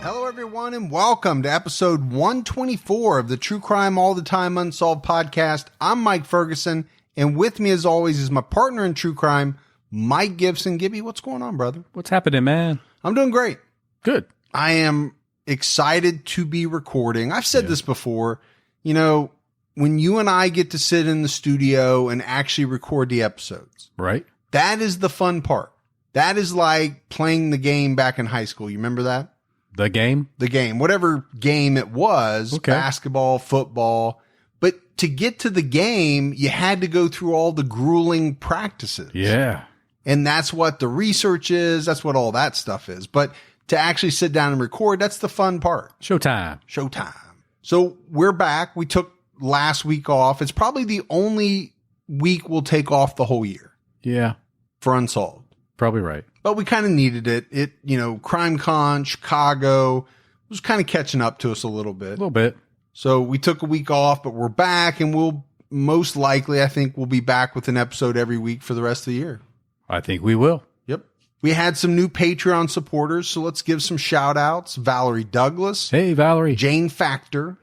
Hello, everyone, and welcome to episode 124 of the True Crime All the Time Unsolved podcast. I'm Mike Ferguson, and with me, as always, is my partner in true crime, Mike Gibson. Gibby, what's going on, brother? What's happening, man? I'm doing great. Good. I am excited to be recording. I've said this before. You know, when you and I get to sit in the studio and actually record the episodes, right? That is the fun part. That is like playing the game back in high school. You remember that? The game? The game, whatever game it was, basketball, football. But to get to the game, you had to go through all the grueling practices. Yeah. And that's what the research is. That's what all that stuff is. But to actually sit down and record, that's the fun part. Showtime. So we're back. We took last week off. It's probably the only week we'll take off the whole year. Yeah. For Unsolved. Probably right. But we kind of needed it. Crime Con, Chicago was kind of catching up to us a little bit. A little bit. So we took a week off, but we're back, and we'll most likely, I think we'll be back with an episode every week for the rest of the year. I think we will. Yep. We had some new Patreon supporters, so let's give some shout outs. Valerie Douglas. Hey, Valerie. Jane Factor.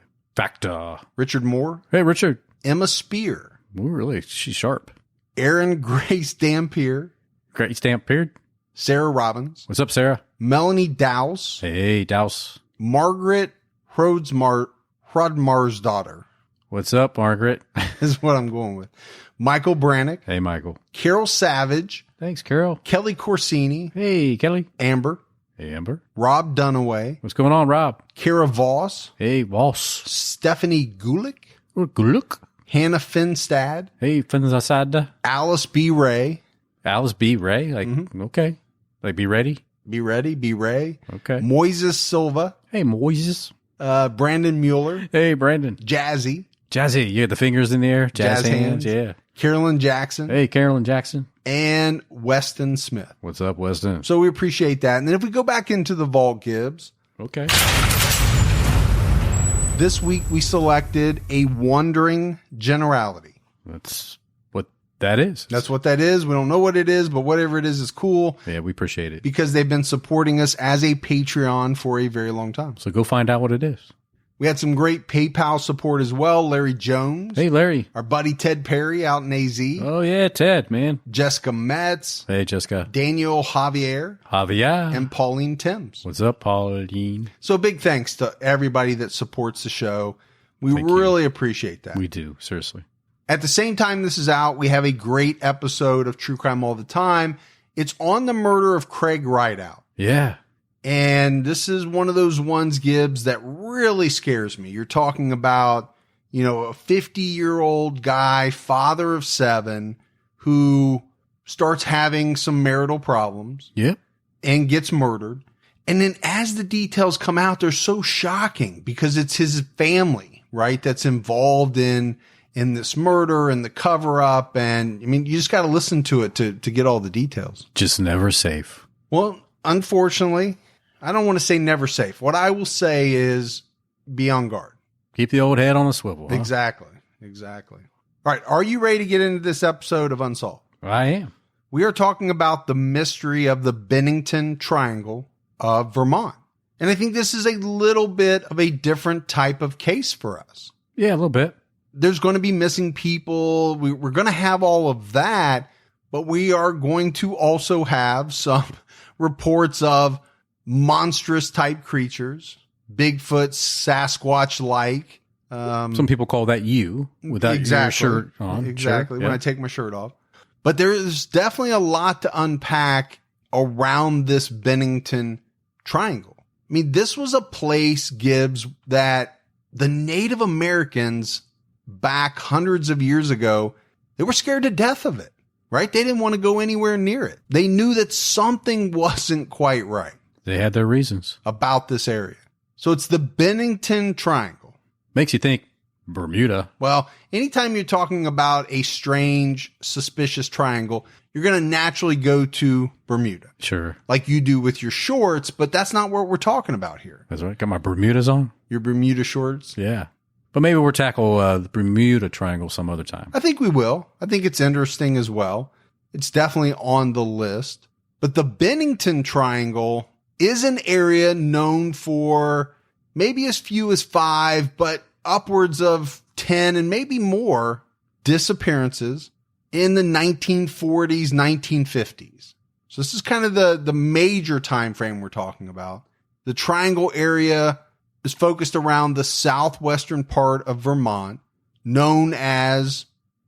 Richard Moore. Hey, Richard. Emma Spear. Ooh, really? She's sharp. Aaron Grace Dampier. Grace Dampier. Sarah Robbins. What's up, Sarah? Melanie Dowse. Hey, Dowse. Margaret Hrodmar's daughter. What's up, Margaret? Is what I'm going with. Michael Brannick. Hey, Michael. Carol Savage. Thanks, Carol. Kelly Corsini. Hey, Kelly. Amber. Hey, Amber. Rob Dunaway. What's going on, Rob? Kara Voss. Hey, Voss. Stephanie Gulick. Gulick. Hannah Finstad. Hey, Finstad. Alice B. Ray. Alice B. Ray? Okay. Like, be ready? Be ready. Be Ray. Okay. Moises Silva. Hey, Moises. Brandon Mueller. Hey, Brandon. Jazzy. You had the fingers in the air. Jazz hands. Yeah. Carolyn Jackson. Hey, Carolyn Jackson. And Weston Smith. What's up, Weston? So we appreciate that. And then if we go back into the vault, Gibbs. Okay. This week we selected a wandering generality. That's what that is. That's what that is. We don't know what it is, but whatever it is cool. Yeah, we appreciate it. Because they've been supporting us as a Patreon for a very long time. So go find out what it is. We had some great PayPal support as well. Larry Jones. Hey, Larry. Our buddy Ted Perry out in AZ. Oh, yeah, Ted, man. Jessica Metz. Hey, Jessica. Daniel Javier. And Pauline Timms. What's up, Pauline? So big thanks to everybody that supports the show. We really appreciate that. We do, seriously. At the same time this is out, we have a great episode of True Crime All the Time. It's on the murder of Craig Rideout. Yeah. And this is one of those ones, Gibbs, that really scares me. You're talking about, a 50-year-old guy, father of 7, who starts having some marital problems. Yep. And gets murdered. And then as the details come out, they're so shocking because it's his family, right, that's involved in this murder and the cover-up. And, you just got to listen to it to get all the details. Just never safe. Well, unfortunately, I don't want to say never safe. What I will say is be on guard. Keep the old head on a swivel. Huh? Exactly. All right. Are you ready to get into this episode of Unsolved? I am. We are talking about the mystery of the Bennington Triangle of Vermont. And I think this is a little bit of a different type of case for us. Yeah, a little bit. There's going to be missing people. We're going to have all of that, but we are going to also have some reports of monstrous type creatures, Bigfoot, Sasquatch-like. Some people call that you without your shirt on. Exactly, sure. when I take my shirt off. But there is definitely a lot to unpack around this Bennington Triangle. This was a place, Gibbs, that the Native Americans back hundreds of years ago, they were scared to death of it, right? They didn't want to go anywhere near it. They knew that something wasn't quite right. They had their reasons about this area. So it's the Bennington Triangle. Makes you think Bermuda. Well, anytime you're talking about a strange, suspicious triangle, you're going to naturally go to Bermuda. Sure. Like you do with your shorts, but that's not what we're talking about here. That's right. Got my Bermudas on. Your Bermuda shorts? Yeah. But maybe we'll tackle the Bermuda Triangle some other time. I think we will. I think it's interesting as well. It's definitely on the list. But the Bennington Triangle is an area known for maybe as few as 5, but upwards of 10 and maybe more disappearances in the 1940s, 1950s. So this is kind of the major time frame we're talking about. The Triangle area is focused around the southwestern part of Vermont, known as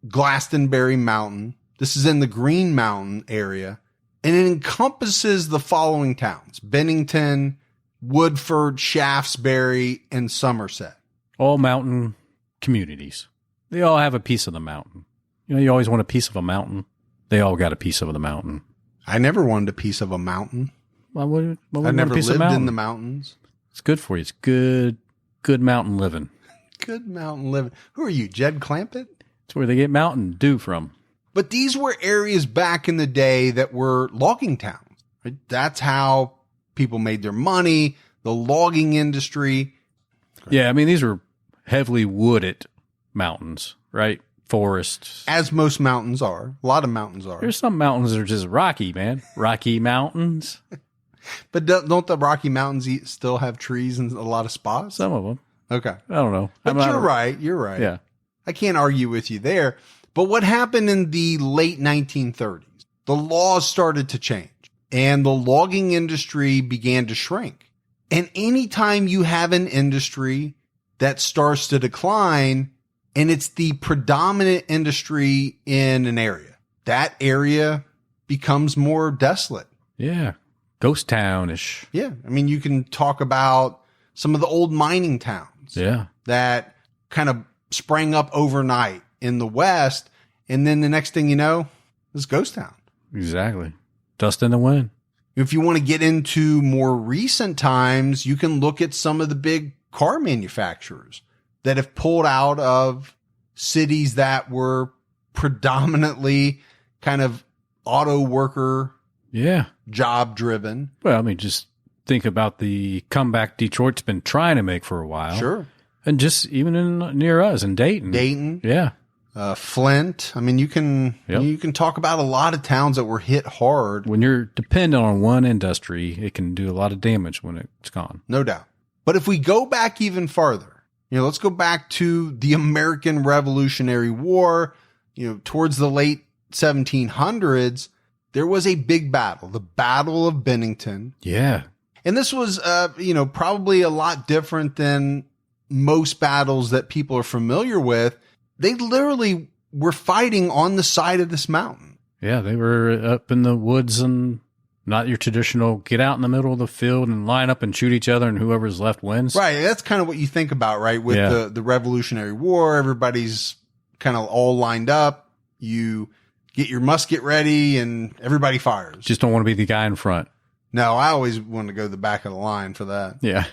Glastenbury Mountain. This is in the Green Mountain area, and it encompasses the following towns: Bennington, Woodford, Shaftesbury, and Somerset. All mountain communities. They all have a piece of the mountain. You know, you always want a piece of a mountain. They all got a piece of the mountain. I never wanted a piece of a mountain. Why would I never lived in the mountains. It's good for you. It's good mountain living. Good mountain living. Who are you, Jed Clampett? It's where they get Mountain Dew from. But these were areas back in the day that were logging towns. Right? That's how people made their money, the logging industry. Yeah, I mean, these were heavily wooded mountains, right? Forests. As most mountains are. A lot of mountains are. There's some mountains that are just rocky, man. Rocky Mountains. But don't the Rocky Mountains still have trees in a lot of spots? Some of them. Okay. I don't know. But you're right. You're right. Yeah. I can't argue with you there. But what happened in the late 1930s? The laws started to change and the logging industry began to shrink. And anytime you have an industry that starts to decline and it's the predominant industry in an area, that area becomes more desolate. Yeah. Ghost town-ish. Yeah. I mean, you can talk about some of the old mining towns. Yeah. That kind of sprang up overnight in the West. And then the next thing you know, it's ghost town. Exactly. Dust in the wind. If you want to get into more recent times, you can look at some of the big car manufacturers that have pulled out of cities that were predominantly kind of auto worker job driven. Well, I mean, just think about the comeback Detroit's been trying to make for a while. Sure. And just even near us in Dayton. Dayton. Yeah. Flint. I mean, you can talk about a lot of towns that were hit hard. When you're dependent on one industry, it can do a lot of damage when it's gone. No doubt. But if we go back even farther, let's go back to the American Revolutionary War, towards the late 1700s, there was a big battle, the Battle of Bennington. Yeah. And this was, probably a lot different than most battles that people are familiar with. They literally were fighting on the side of this mountain. Yeah, they were up in the woods and not your traditional get out in the middle of the field and line up and shoot each other and whoever's left wins. Right. That's kind of what you think about, right? With the Revolutionary War, everybody's kind of all lined up. You get your musket ready and everybody fires. Just don't want to be the guy in front. No, I always want to go to the back of the line for that. Yeah.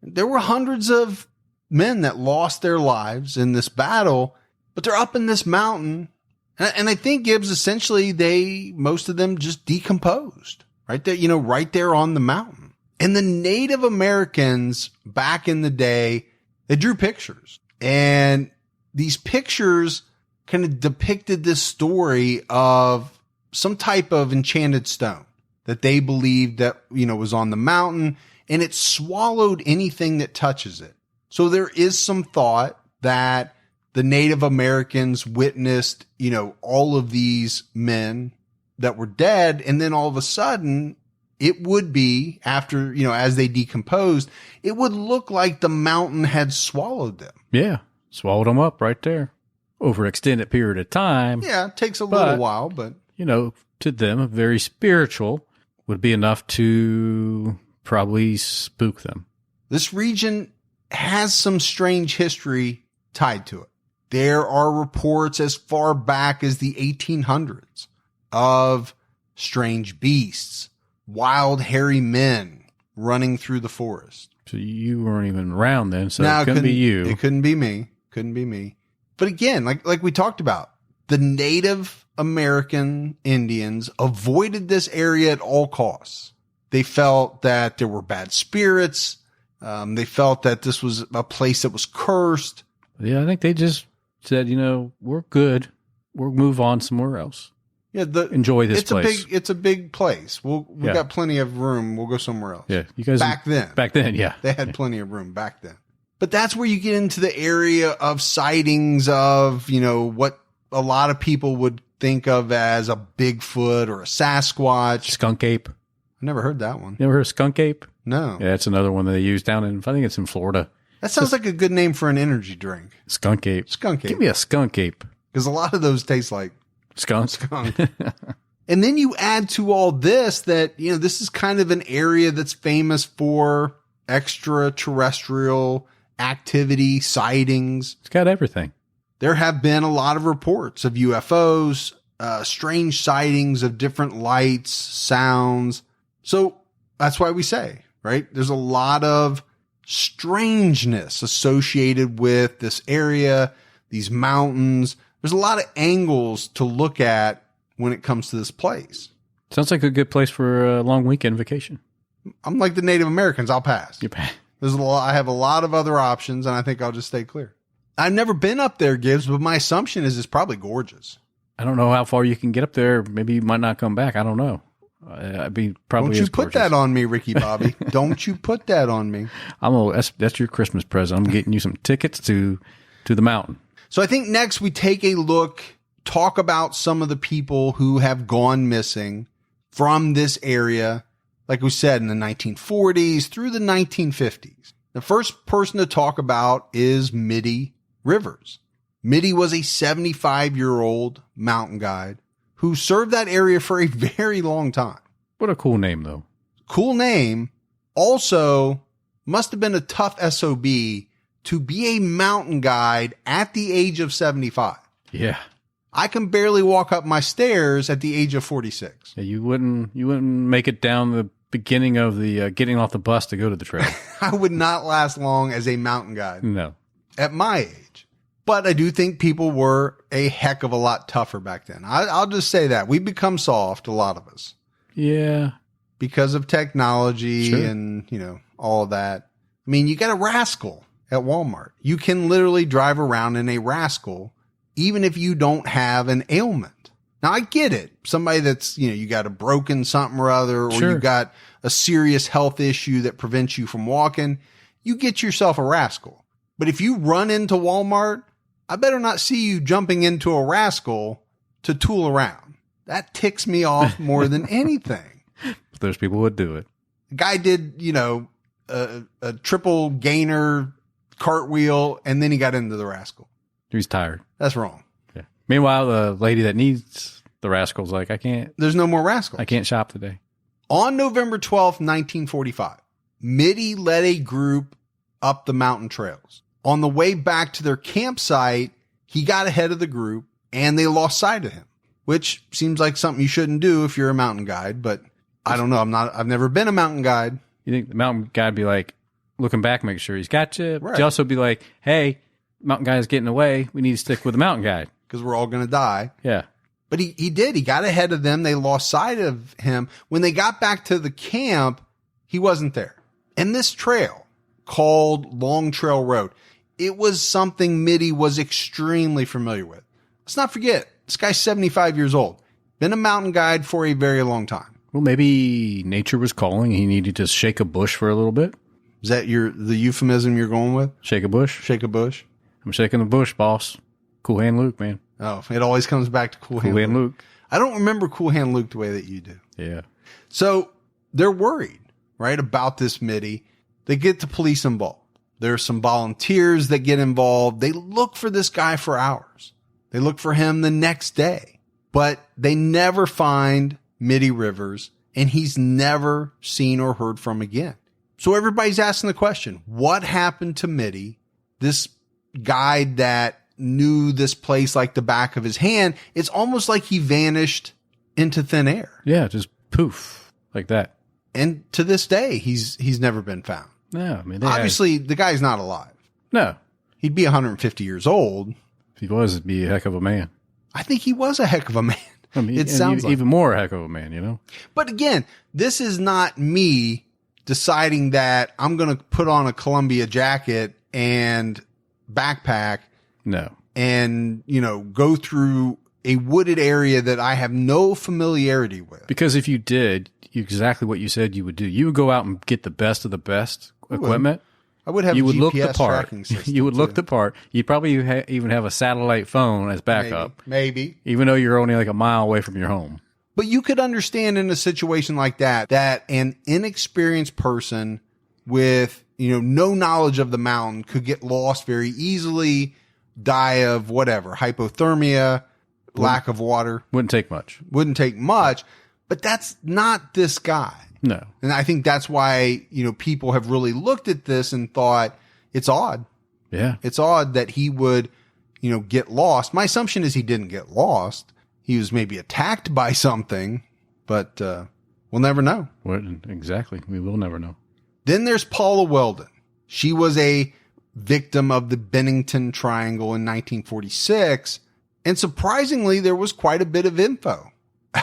There were hundreds of men that lost their lives in this battle, but they're up in this mountain. And I think Gibbs, essentially, most of them just decomposed right there, right there on the mountain. And the Native Americans back in the day, they drew pictures, and these pictures kind of depicted this story of some type of enchanted stone that they believed that, was on the mountain, and it swallowed anything that touches it. So there is some thought that the Native Americans witnessed, all of these men that were dead. And then all of a sudden it would be after, as they decomposed, it would look like the mountain had swallowed them. Yeah. Swallowed them up right there over an extended period of time. Yeah. It takes a little while, but to them, very spiritual would be enough to probably spook them. This region has some strange history tied to it. There are reports as far back as the 1800s of strange beasts, wild hairy men running through the forest. So you weren't even around then, so it couldn't be you. It couldn't be me. Couldn't be me. But again, like we talked about, the Native American Indians avoided this area at all costs. They felt that there were bad spirits. They felt that this was a place that was cursed. Yeah, I think they just said, we're good. We'll move on somewhere else. Yeah, enjoy this place. It's a big place. We've got plenty of room. We'll go somewhere else. Yeah, you guys back then, yeah, they had plenty of room back then. But that's where you get into the area of sightings of, what a lot of people would think of as a Bigfoot or a Sasquatch. Skunk ape. I never heard that one. You ever heard of skunk ape? No. Yeah, it's another one that they use down in, I think it's in Florida. That sounds like a good name for an energy drink. Skunk ape. Skunk ape. Give me a skunk ape. Because a lot of those taste like skunk. And then you add to all this that, this is kind of an area that's famous for extraterrestrial activity, sightings. It's got everything. There have been a lot of reports of UFOs, strange sightings of different lights, sounds. So that's why we say, right? There's a lot of strangeness associated with this area, these mountains. There's a lot of angles to look at when it comes to this place. Sounds like a good place for a long weekend vacation. I'm like the Native Americans. I'll pass. You pass. I have a lot of other options, and I think I'll just stay clear. I've never been up there, Gibbs, but my assumption is it's probably gorgeous. I don't know how far you can get up there. Maybe you might not come back. I don't know. I'd be probably. Don't you put that on me, Ricky Bobby? Don't you put that on me? That's your Christmas present. I'm getting you some tickets to the mountain. So I think next we take a look, talk about some of the people who have gone missing from this area, like we said, in the 1940s through the 1950s. The first person to talk about is Mitty Rivers. Mitty was a 75-year-old mountain guide who served that area for a very long time. What a cool name, though. Cool name. Also, must have been a tough SOB to be a mountain guide at the age of 75. Yeah. I can barely walk up my stairs at the age of 46. Yeah, you wouldn't make it down the beginning of the getting off the bus to go to the trail. I would not last long as a mountain guide. No. At my age. But I do think people were a heck of a lot tougher back then. I'll just say that. We've become soft, a lot of us. Yeah. Because of technology Sure. and, all of that. I mean, you got a Rascal at Walmart. You can literally drive around in a Rascal, even if you don't have an ailment. Now, I get it. Somebody that's, you got a broken something or other, or Sure. you got a serious health issue that prevents you from walking, you get yourself a Rascal. But if you run into Walmart, I better not see you jumping into a Rascal to tool around. That ticks me off more than anything. But those people would do it. The guy did, a triple gainer cartwheel, and then he got into the Rascal. He's tired. That's wrong. Yeah. Meanwhile, the lady that needs the Rascal's like, There's no more Rascals. I can't shop today. On November 12th, 1945, Mitty led a group up the mountain trails. On the way back to their campsite, he got ahead of the group and they lost sight of him, which seems like something you shouldn't do if you're a mountain guide, but I don't know. I've never been a mountain guide. You think the mountain guide be like, looking back, make sure he's got you. Right. But you also be like, hey, mountain guy is getting away. We need to stick with the mountain guide. Because we're all going to die. Yeah. But he did. He got ahead of them. They lost sight of him. When they got back to the camp, he wasn't there. And this trail, called Long Trail Road, it was something Mitty was extremely familiar with. Let's not forget, this guy's 75 years old. Been a mountain guide for a very long time. Well, maybe nature was calling. He needed to shake a bush for a little bit. Is that the euphemism you're going with? Shake a bush? Shake a bush? I'm shaking the bush, boss. Cool Hand Luke, man. Oh, it always comes back to Cool Hand Luke. I don't remember Cool Hand Luke the way that you do. Yeah. So they're worried, right, about this Mitty. They get the police involved. There are some volunteers that get involved. They look for this guy for hours. They look for him the next day, but they never find Mitty Rivers, and he's never seen or heard from again. So everybody's asking the question, what happened to Mitty, this guide that knew this place like the back of his hand? It's almost like he vanished into thin air. Yeah, just poof, like that. And to this day, he's never been found. No, I mean, obviously the guy's not alive. No. He'd be 150 years old. If he was, he'd be a heck of a man. I think he was a heck of a man. I mean, it sounds like even more a heck of a man, But again, this is not me deciding that I'm going to put on a Columbia jacket and backpack. No. And, go through a wooded area that I have no familiarity with. Because if you did exactly what you said you would do, you would go out and get the best of the best equipment. I would have you a would GPS look the part. tracking system. You would look too. the part. You'd probably even have a satellite phone as backup. Maybe. Even though you're only like a mile away from your home. But you could understand in a situation like that an inexperienced person with, no knowledge of the mountain could get lost very easily, die of whatever, hypothermia, lack of water. Wouldn't take much. But that's not this guy. No. And I think that's why, people have really looked at this and thought it's odd. Yeah. It's odd that he would, get lost. My assumption is he didn't get lost. He was maybe attacked by something, but we'll never know. Exactly. We will never know. Then there's Paula Weldon. She was a victim of the Bennington Triangle in 1946. And surprisingly, there was quite a bit of info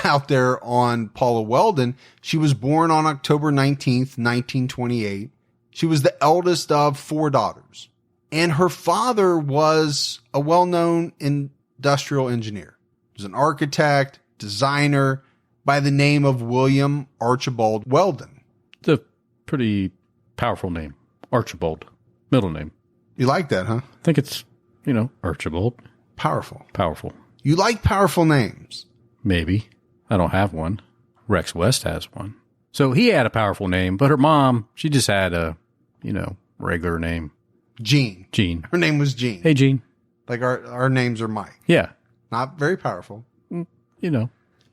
out there on Paula Weldon. She was born on October 19th, 1928. She was the eldest of 4 daughters. And her father was a well-known industrial engineer. He was an architect, designer by the name of William Archibald Weldon. It's a pretty powerful name. Archibald. Middle name. You like that, huh? I think it's, Archibald. Powerful. Powerful. You like powerful names. Maybe. I don't have one. Rex West has one. So he had a powerful name, but her mom, she just had a, regular name. Jean. Her name was Jean. Hey, Jean. Like our names are Mike. Yeah. Not very powerful.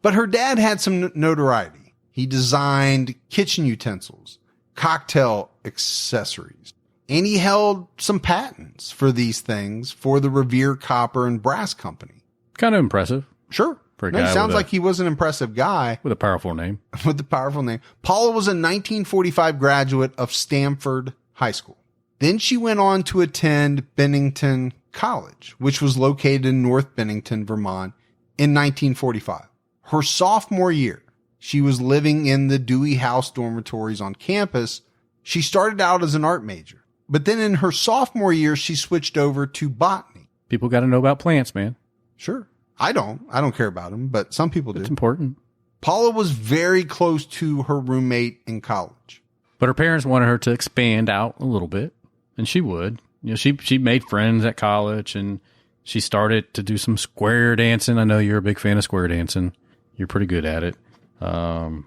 But her dad had some notoriety. He designed kitchen utensils, cocktail accessories, and he held some patents for these things for the Revere Copper and Brass Company. Kind of impressive. Sure. For a guy he sounds like he was an impressive guy. With a powerful name. With a powerful name. Paula was a 1945 graduate of Stanford High School. Then she went on to attend Bennington College, which was located in North Bennington, Vermont, in 1945. Her sophomore year, she was living in the Dewey House dormitories on campus. She started out as an art major, but then in her sophomore year, she switched over to botany. People got to know about plants, man. Sure. I don't care about them, but some people do. It's important. Paula was very close to her roommate in college. But her parents wanted her to expand out a little bit, and she would. She made friends at college, and she started to do some square dancing. I know you're a big fan of square dancing. You're pretty good at it.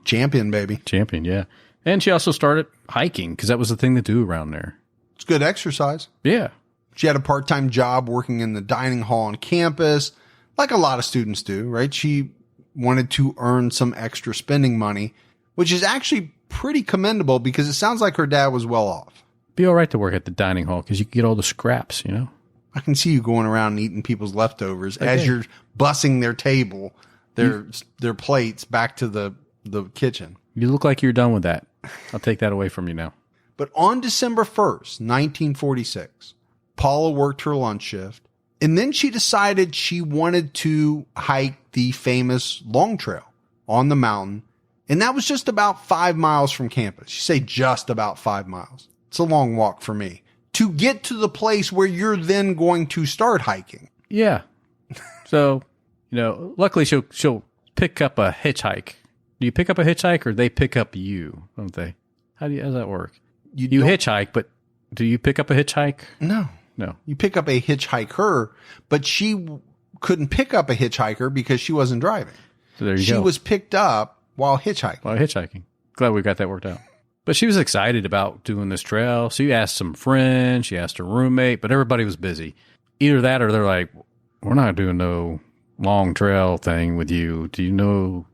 Champion, baby. Champion, yeah. And she also started hiking, because that was the thing to do around there. It's good exercise. Yeah. She had a part-time job working in the dining hall on campus, like a lot of students do, right? She wanted to earn some extra spending money, which is actually pretty commendable because it sounds like her dad was well off. Be all right to work at the dining hall because you can get all the scraps, I can see you going around and eating people's leftovers as you're bussing their table, their plates back to the kitchen. You look like you're done with that. I'll take that away from you now. But on December 1st, 1946, Paula worked her lunch shift, and then she decided she wanted to hike the famous Long Trail on the mountain, and that was just about 5 miles from campus. You say just about 5 miles. It's a long walk for me. To get to the place where you're then going to start hiking. Yeah. So, luckily she'll pick up a hitchhike. Do you pick up a hitchhike or they pick up you, don't they? How does that work? You hitchhike, but do you pick up a hitchhike? No. You pick up a hitchhiker, but she couldn't pick up a hitchhiker because she wasn't driving. So there you go. She was picked up while hitchhiking. Glad we got that worked out. But she was excited about doing this trail. She asked some friends, she asked her roommate, but everybody was busy. Either that or they're like, we're not doing no long trail thing with you. Do you know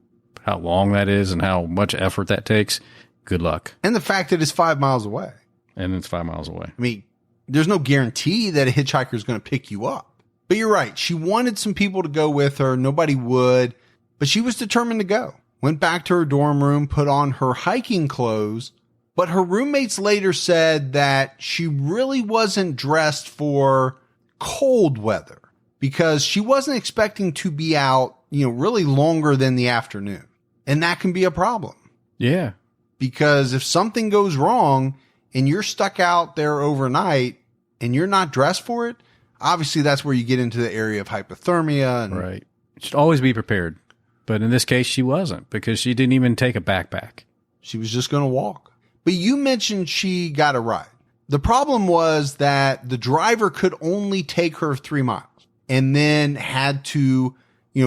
how long that is and how much effort that takes? Good luck. And the fact that it's 5 miles away. And it's 5 miles away. I mean, there's no guarantee that a hitchhiker is going to pick you up. But you're right. She wanted some people to go with her. Nobody would. But she was determined to go. Went back to her dorm room, put on her hiking clothes. But her roommates later said that she really wasn't dressed for cold weather because she wasn't expecting to be out, really longer than the afternoon. And that can be a problem. Yeah. Because if something goes wrong and you're stuck out there overnight and you're not dressed for it, obviously that's where you get into the area of hypothermia. And right. should always be prepared. But in this case, she wasn't, because she didn't even take a backpack. She was just going to walk. But you mentioned she got a ride. The problem was that the driver could only take her 3 miles and then had to,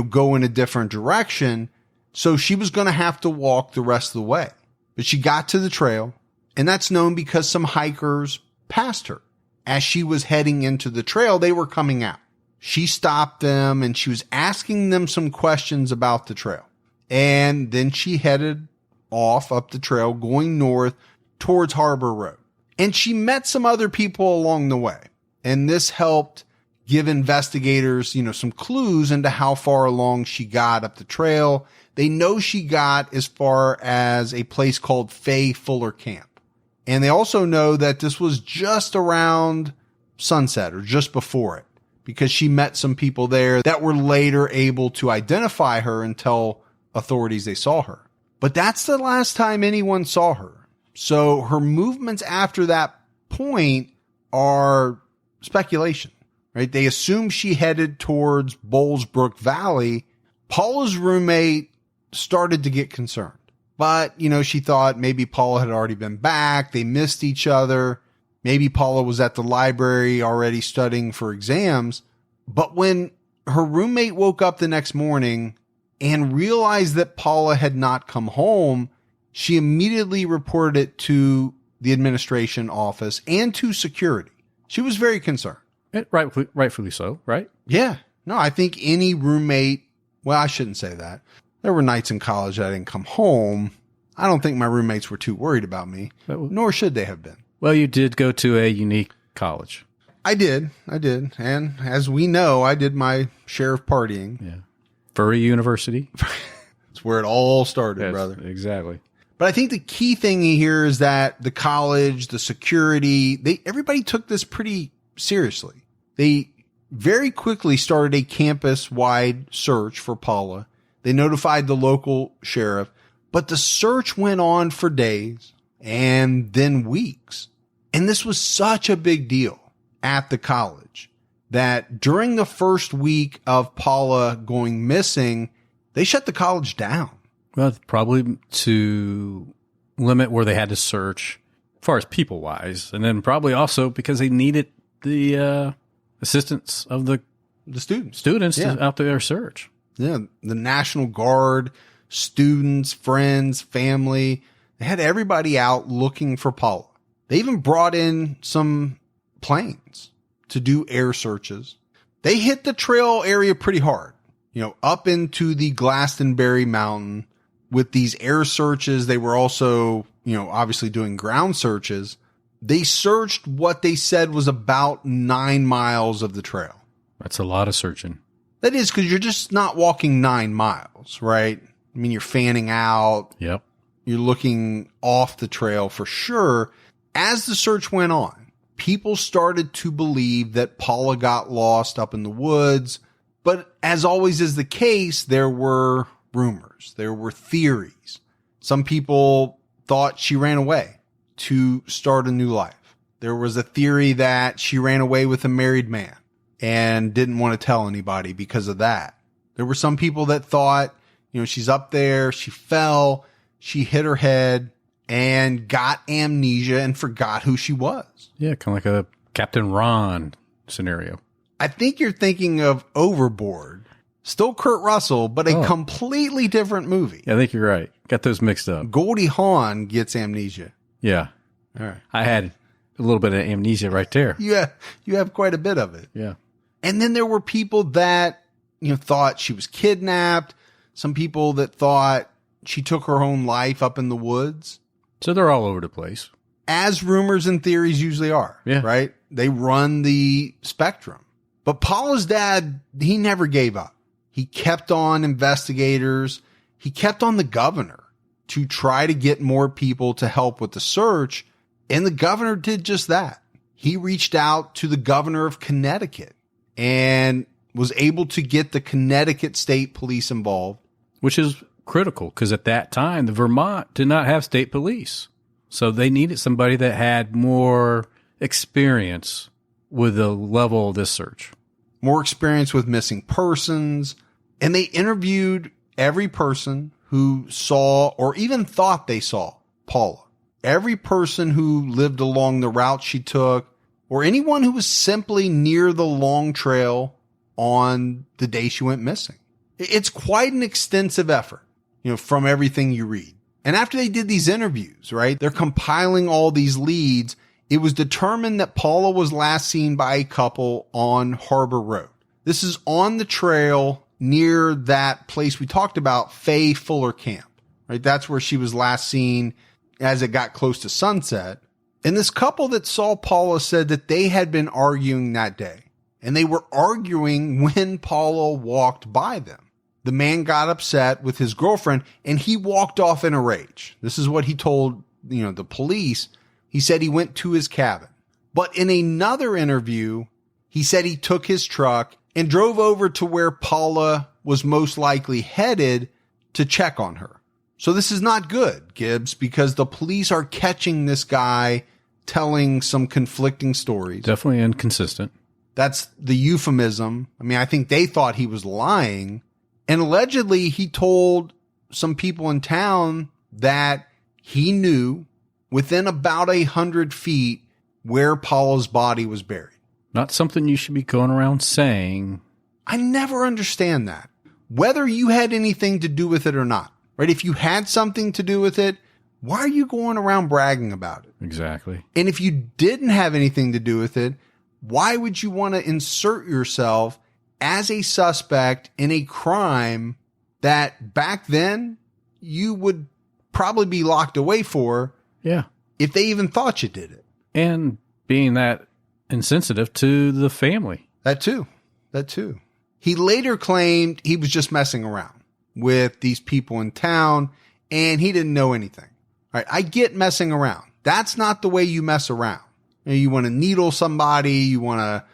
go in a different direction. So she was going to have to walk the rest of the way. But she got to the trail, and that's known because some hikers passed her. As she was heading into the trail, they were coming out. She stopped them and she was asking them some questions about the trail. And then she headed off up the trail going north towards Harbor Road. And she met some other people along the way. And this helped give investigators, some clues into how far along she got up the trail. They know she got as far as a place called Fay Fuller Camp. And they also know that this was just around sunset or just before it, because she met some people there that were later able to identify her and tell authorities they saw her. But that's the last time anyone saw her. So her movements after that point are speculation, right? They assume she headed towards Bowlesbrook Valley. Paula's roommate started to get concerned, but, she thought maybe Paula had already been back. They missed each other. Maybe Paula was at the library already studying for exams. But when her roommate woke up the next morning and realized that Paula had not come home, she immediately reported it to the administration office and to security. She was very concerned. Rightfully so, right? Yeah. No, I think any roommate, well, I shouldn't say that. There were nights in college I didn't come home. I don't think my roommates were too worried about me, nor should they have been. Well, you did go to a unique college. I did. And as we know, I did my share of partying. Yeah. Furry University. That's where it all started, brother. Exactly. But I think the key thing here is that the college, the security, everybody took this pretty seriously. They very quickly started a campus-wide search for Paula. They notified the local sheriff, but the search went on for days and then weeks. And this was such a big deal at the college that during the first week of Paula going missing, they shut the college down. Well, probably to limit where they had to search as far as people-wise. And then probably also because they needed the assistance of the students to out there search. Yeah, the National Guard, students, friends, family. They had everybody out looking for Paula. They even brought in some planes to do air searches. They hit the trail area pretty hard, up into the Glastenbury Mountain with these air searches. They were also, obviously doing ground searches. They searched what they said was about 9 miles of the trail. That's a lot of searching. That is, because you're just not walking 9 miles, right? I mean, you're fanning out. Yep. You're looking off the trail for sure. As the search went on, people started to believe that Paula got lost up in the woods. But as always is the case, there were rumors. There were theories. Some people thought she ran away to start a new life. There was a theory that she ran away with a married man and didn't want to tell anybody because of that. There were some people that thought, she's up there, she fell, she hit her head and got amnesia and forgot who she was. Yeah, kind of like a Captain Ron scenario. I think you're thinking of Overboard. Still Kurt Russell, but a completely different movie. Yeah, I think you're right. Got those mixed up. Goldie Hawn gets amnesia. Yeah. All right. I had a little bit of amnesia right there. Yeah, you have quite a bit of it. Yeah. And then there were people that, thought she was kidnapped. Some people that thought she took her own life up in the woods. So they're all over the place. As rumors and theories usually are. Yeah. Right? They run the spectrum. But Paula's dad, he never gave up. He kept on investigators. He kept on the governor to try to get more people to help with the search. And the governor did just that. He reached out to the governor of Connecticut and was able to get the Connecticut State Police involved. Which is critical because at that time, the Vermont did not have state police. So they needed somebody that had more experience with the level of this search. More experience with missing persons, And they interviewed every person who saw or even thought they saw Paula. Every person who lived along the route she took, or anyone who was simply near the long trail on the day she went missing. It's quite an extensive effort, from everything you read. And after they did these interviews, right, they're compiling all these leads. It was determined that Paula was last seen by a couple on Harbor Road. This is on the trail near that place we talked about, Fay Fuller Camp, right? That's where she was last seen as it got close to sunset. And this couple that saw Paula said that they had been arguing that day, and they were arguing when Paula walked by them. The man got upset with his girlfriend and he walked off in a rage. This is what he told, the police. He said he went to his cabin. But in another interview, he said he took his truck and drove over to where Paula was most likely headed to check on her. So this is not good, Gibbs, because the police are catching this guy telling some conflicting stories. Definitely inconsistent. That's the euphemism. I mean, I think they thought he was lying. And allegedly, he told some people in town that he knew within about 100 feet where Paula's body was buried. Not something you should be going around saying. I never understand that. Whether you had anything to do with it or not, right? If you had something to do with it, why are you going around bragging about it? Exactly. And if you didn't have anything to do with it, why would you want to insert yourself as a suspect in a crime that back then you would probably be locked away for? Yeah. If they even thought you did it. And being that insensitive to the family. That too. He later claimed he was just messing around with these people in town and he didn't know anything. All right. I get messing around. That's not the way you mess around. You want to needle somebody. You want to,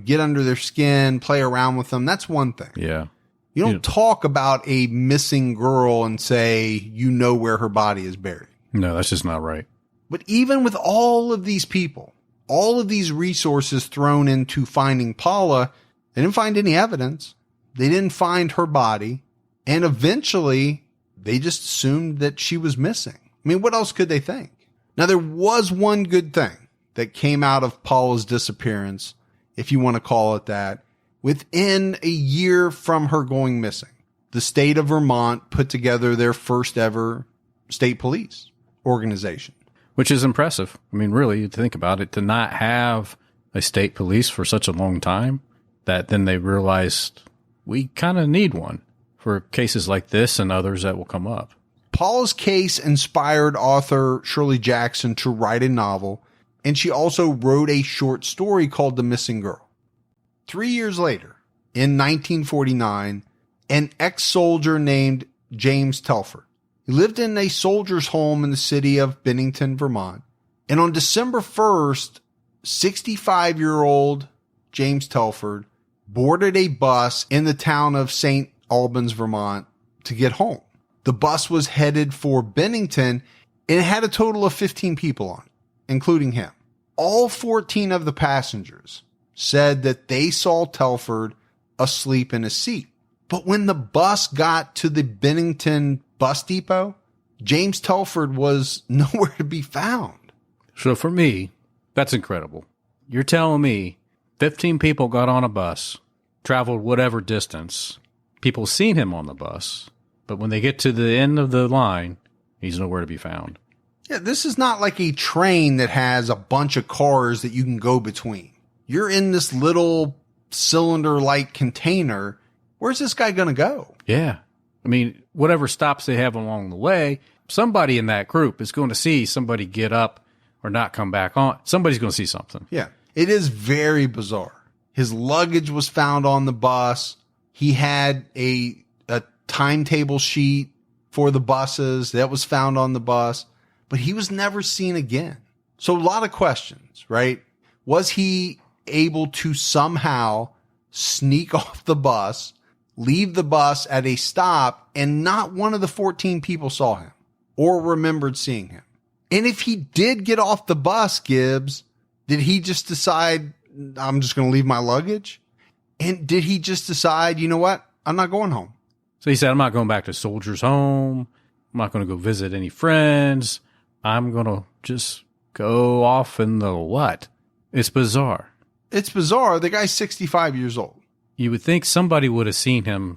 get under their skin, play around with them. That's one thing. Yeah. You don't talk about a missing girl and say, where her body is buried. No, that's just not right. But even with all of these people, all of these resources thrown into finding Paula, they didn't find any evidence. They didn't find her body. And eventually they just assumed that she was missing. I mean, what else could they think? Now, there was one good thing that came out of Paula's disappearance, if you want to call it that. Within a year from her going missing, the state of Vermont put together their first ever state police organization. Which is impressive. I mean, really, you think about it, to not have a state police for such a long time, that then they realized we kind of need one for cases like this and others that will come up. Paula's case inspired author Shirley Jackson to write a novel, and she also wrote a short story called The Missing Girl. 3 years later, in 1949, an ex-soldier named James Telford, he lived in a soldier's home in the city of Bennington, Vermont. And on December 1st, 65-year-old James Telford boarded a bus in the town of St. Albans, Vermont to get home. The bus was headed for Bennington and it had a total of 15 people on it, including him. All 14 of the passengers said that they saw Telford asleep in his seat. But when the bus got to the Bennington bus depot, James Telford was nowhere to be found. So for me, that's incredible. You're telling me 15 people got on a bus, traveled whatever distance, people seen him on the bus, but when they get to the end of the line, he's nowhere to be found. Yeah, this is not like a train that has a bunch of cars that you can go between. You're in this little cylinder-like container. Where's this guy going to go? Yeah. I mean, whatever stops they have along the way, somebody in that group is going to see somebody get up or not come back on. Somebody's going to see something. Yeah. It is very bizarre. His luggage was found on the bus. He had a timetable sheet for the buses that was found on the bus, but he was never seen again. So a lot of questions, right? Was he able to somehow sneak off the bus, leave the bus at a stop, and not one of the 14 people saw him or remembered seeing him? And if he did get off the bus, Gibbs, did he just decide, I'm just going to leave my luggage? And did he just decide, you know what? I'm not going home. So he said, I'm not going back to Soldier's Home. I'm not going to go visit any friends. I'm going to just go off in the what? It's bizarre. It's bizarre. The guy's 65 years old. You would think somebody would have seen him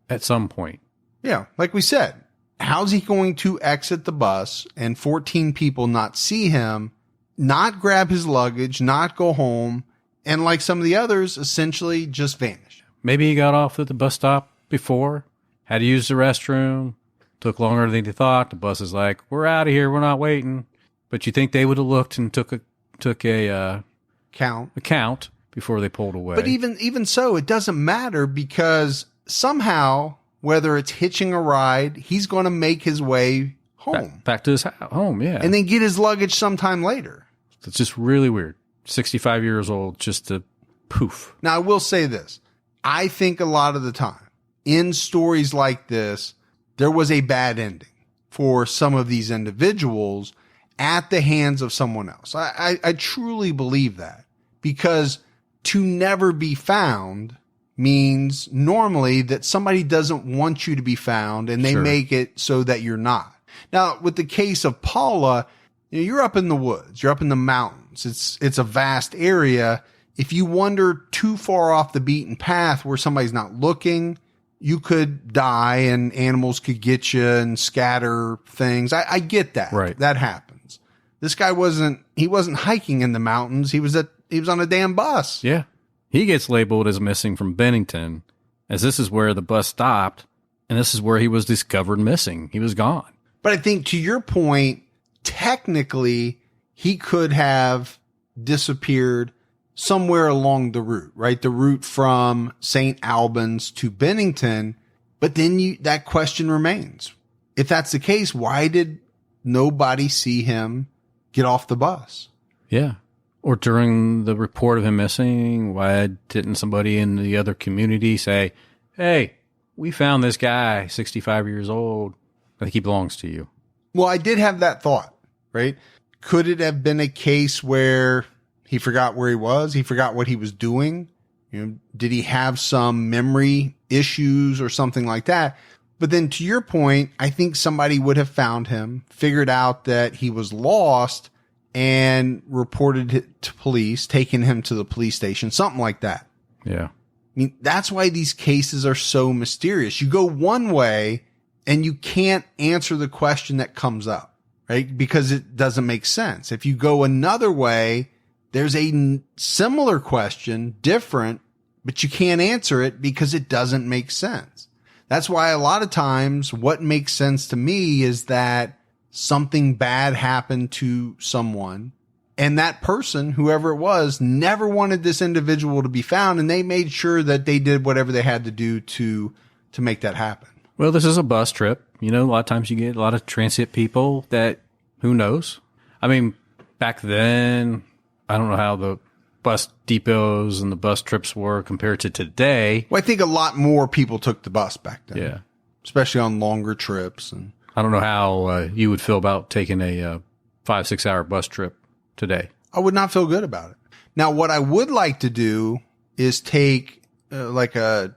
at some point. Yeah, like we said, how's he going to exit the bus and 14 people not see him, not grab his luggage, not go home, and like some of the others, essentially just vanish? Maybe he got off at the bus stop before, had to use the restroom, took longer than he thought. The bus is like, we're out of here, we're not waiting. But you think they would have looked and took a count before they pulled away. But even so, it doesn't matter, because somehow, whether it's hitching a ride, he's going to make his way home. Back to his home, yeah. And then get his luggage sometime later. It's just really weird. 65 years old, just to poof. Now, I will say this. I think a lot of the time, in stories like this, there was a bad ending for some of these individuals at the hands of someone else. I truly believe that, because to never be found means normally that somebody doesn't want you to be found, and they make it so that you're not. Now, with the case of Paula, you're up in the woods, you're up in the mountains. It's a vast area. If you wander too far off the beaten path where somebody's not looking, you could die and animals could get you and scatter things. I get that. Right. That happens. This guy wasn't hiking in the mountains. He was on a damn bus. Yeah. He gets labeled as missing from Bennington, as this is where the bus stopped, and this is where he was discovered missing. He was gone. But I think, to your point, technically, he could have disappeared somewhere along the route, right? The route from St. Albans to Bennington. But then that question remains. If that's the case, why did nobody see him get off the bus? Yeah. Or during the report of him missing, why didn't somebody in the other community say, hey, we found this guy, 65 years old. I think he belongs to you. Well, I did have that thought, right? Could it have been a case where he forgot where he was? He forgot what he was doing? Did he have some memory issues or something like that? But then, to your point, I think somebody would have found him, figured out that he was lost, and reported it to police, taken him to the police station, something like that. Yeah. I mean, that's why these cases are so mysterious. You go one way and you can't answer the question that comes up, right? Because it doesn't make sense. If you go another way, there's a similar question, different, but you can't answer it because it doesn't make sense. That's why a lot of times what makes sense to me is that something bad happened to someone, and that person, whoever it was, never wanted this individual to be found, and they made sure that they did whatever they had to do to make that happen. Well, this is a bus trip. A lot of times you get a lot of transient people that, who knows? I mean, back then, I don't know how the bus depots and the bus trips were compared to today. Well, I think a lot more people took the bus back then. Yeah. Especially on longer trips. And I don't know how you would feel about taking a 5-6 hour bus trip today. I would not feel good about it. Now, what I would like to do is take like a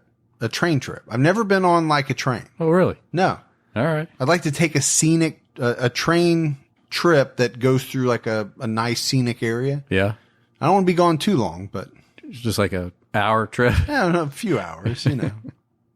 train trip. I've never been on like a train. Oh, really? No. All right. I'd like to take a train trip that goes through like a nice scenic area. Yeah. I don't want to be gone too long, but it's just like a hour trip. I don't know, a few hours,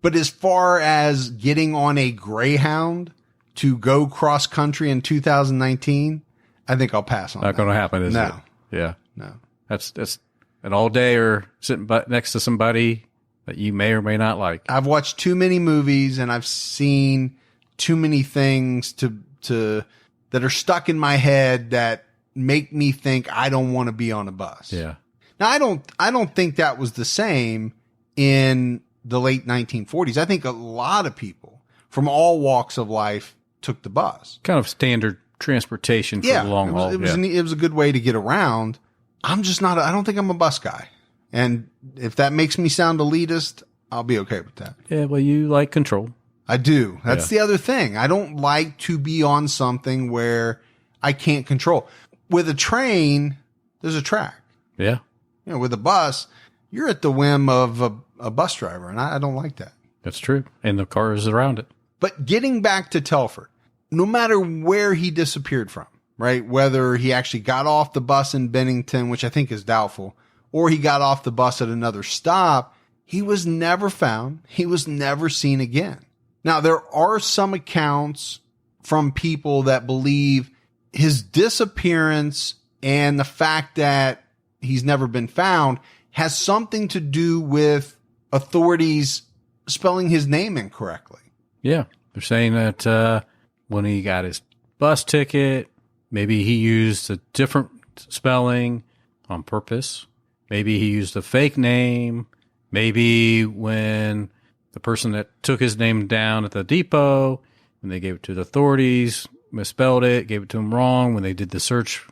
But as far as getting on a Greyhound to go cross country in 2019, I think I'll pass on that. Not going to happen, is it? No. Yeah. No. That's an all day or sitting next to somebody that you may or may not like. I've watched too many movies and I've seen too many things that are stuck in my head that make me think I don't want to be on a bus. Yeah. Now, I don't think that was the same in the late 1940s. I think a lot of people from all walks of life took the bus. Kind of standard transportation for the long haul. It was a good way to get around. I'm just not, I don't think I'm a bus guy. And if that makes me sound elitist, I'll be okay with that. Yeah, well, you like control. I do. That's the other thing. I don't like to be on something where I can't control. With a train, there's a track. Yeah. With a bus, you're at the whim of a bus driver, and I don't like that. That's true. And the car is around it. But getting back to Telford, no matter where he disappeared from, right? Whether he actually got off the bus in Bennington, which I think is doubtful, or he got off the bus at another stop, he was never found. He was never seen again. Now, there are some accounts from people that believe his disappearance and the fact that he's never been found has something to do with authorities spelling his name incorrectly. Yeah. They're saying that when he got his bus ticket, maybe he used a different spelling on purpose. Maybe he used a fake name. Maybe when the person that took his name down at the depot, when they gave it to the authorities, misspelled it, gave it to him wrong when they did the search.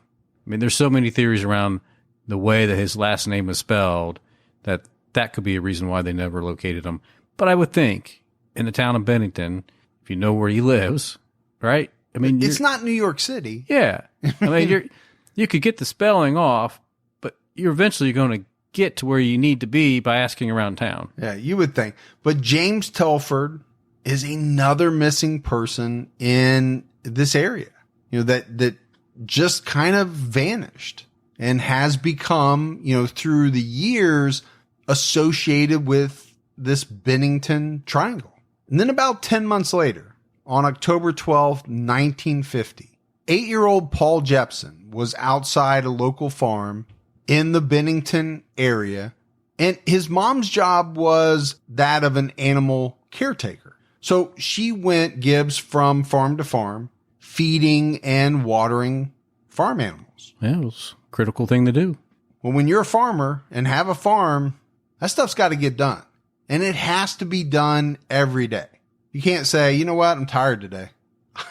I mean, there's so many theories around the way that his last name was spelled that that could be a reason why they never located him. But I would think in the town of Bennington, if you know where he lives, right? I mean, it's not New York City. Yeah. I mean, you could get the spelling off, but you're eventually going to get to where you need to be by asking around town. Yeah, you would think. But James Telford is another missing person in this area, that just kind of vanished and has become, through the years associated with this Bennington Triangle. And then about 10 months later, on October 12th, 1950, 8-year-old Paul Jepson was outside a local farm in the Bennington area, and his mom's job was that of an animal caretaker. So she went, Gibbs, from farm to farm, feeding and watering farm animals. Yeah, it was a critical thing to do. Well, when you're a farmer and have a farm, that stuff's got to get done. And it has to be done every day. You can't say, you know what, I'm tired today.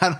I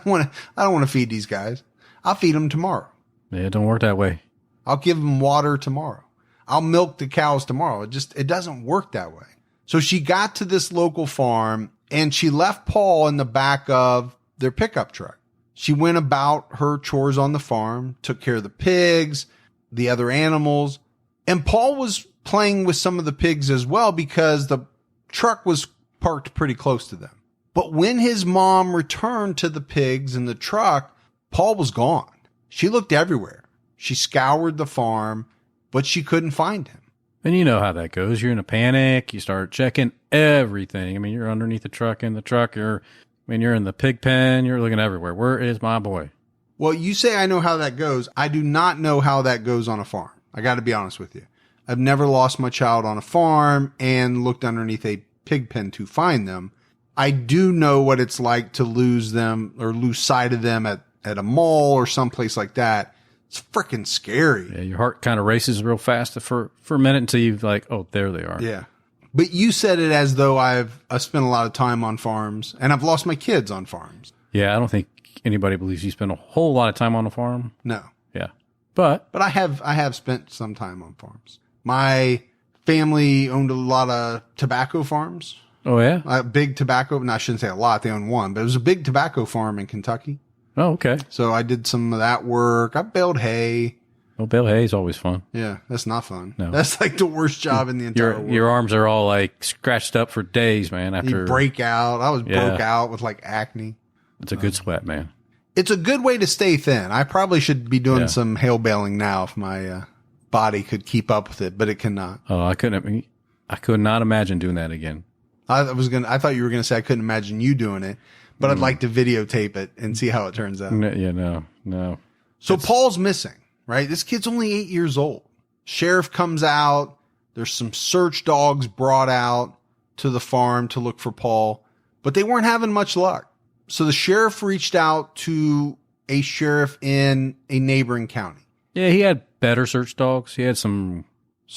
don't want to feed these guys. I'll feed them tomorrow. Yeah, it don't work that way. I'll give them water tomorrow. I'll milk the cows tomorrow. It doesn't work that way. So she got to this local farm and she left Paul in the back of their pickup truck. She went about her chores on the farm, took care of the pigs, the other animals, and Paul was playing with some of the pigs as well because the truck was parked pretty close to them. But when his mom returned to the pigs in the truck, Paul was gone. She looked everywhere. She scoured the farm, but she couldn't find him. And you know how that goes. You're in a panic. You start checking everything. I mean, you're underneath the truck, in the truck. You're in the pig pen. You're looking everywhere. Where is my boy? Well, you say I know how that goes. I do not know how that goes on a farm. I got to be honest with you. I've never lost my child on a farm and looked underneath a pig pen to find them. I do know what it's like to lose them or lose sight of them at a mall or someplace like that. It's freaking scary. Yeah, your heart kind of races real fast for a minute until you're like, oh, there they are. Yeah. But you said it as though I've spent a lot of time on farms and I've lost my kids on farms. Yeah, I don't think anybody believes you spend a whole lot of time on a farm. No. Yeah. But I have spent some time on farms. My family owned a lot of tobacco farms. Oh, yeah? A big tobacco. No, I shouldn't say a lot. They owned one, but it was a big tobacco farm in Kentucky. Oh, okay. So I did some of that work. I baled hay. Well, bale hay is always fun. Yeah, that's not fun. No. That's like the worst job in the entire world. Your arms are all like scratched up for days, man. After you break out. I was broke out with like acne. It's a good sweat, man. It's a good way to stay thin. I probably should be doing some hay baling now if my body could keep up with it, but it cannot. Oh, I could not imagine doing that again. I thought you were gonna say I couldn't imagine you doing it, but I'd like to videotape it and see how it turns out. No. So Paul's missing, right? This kid's only 8 years old. Sheriff comes out. There's some search dogs brought out to the farm to look for Paul, but they weren't having much luck. So the sheriff reached out to a sheriff in a neighboring county. Yeah, he had better search dogs. He had some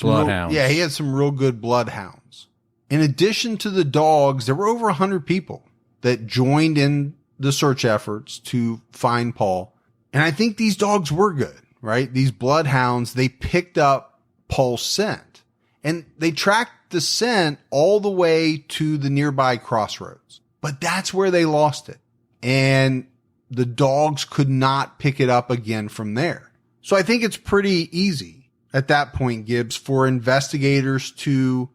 bloodhounds. Yeah, he had some real good bloodhounds. In addition to the dogs, there were over 100 people that joined in the search efforts to find Paul. And I think these dogs were good, right? These bloodhounds, they picked up Paul's scent and they tracked the scent all the way to the nearby crossroads. But that's where they lost it. And the dogs could not pick it up again from there. So I think it's pretty easy at that point, Gibbs, for investigators to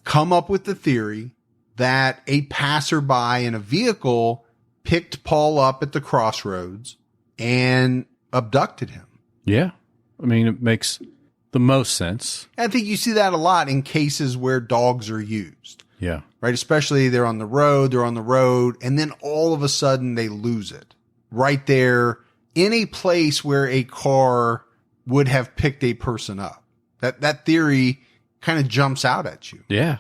come up with the theory, that a passerby in a vehicle picked Paul up at the crossroads and abducted him. Yeah. I mean, it makes the most sense. I think you see that a lot in cases where dogs are used. Yeah. Right? Especially they're on the road, and then all of a sudden they lose it. Right there in a place where a car would have picked a person up. That theory kind of jumps out at you. Yeah.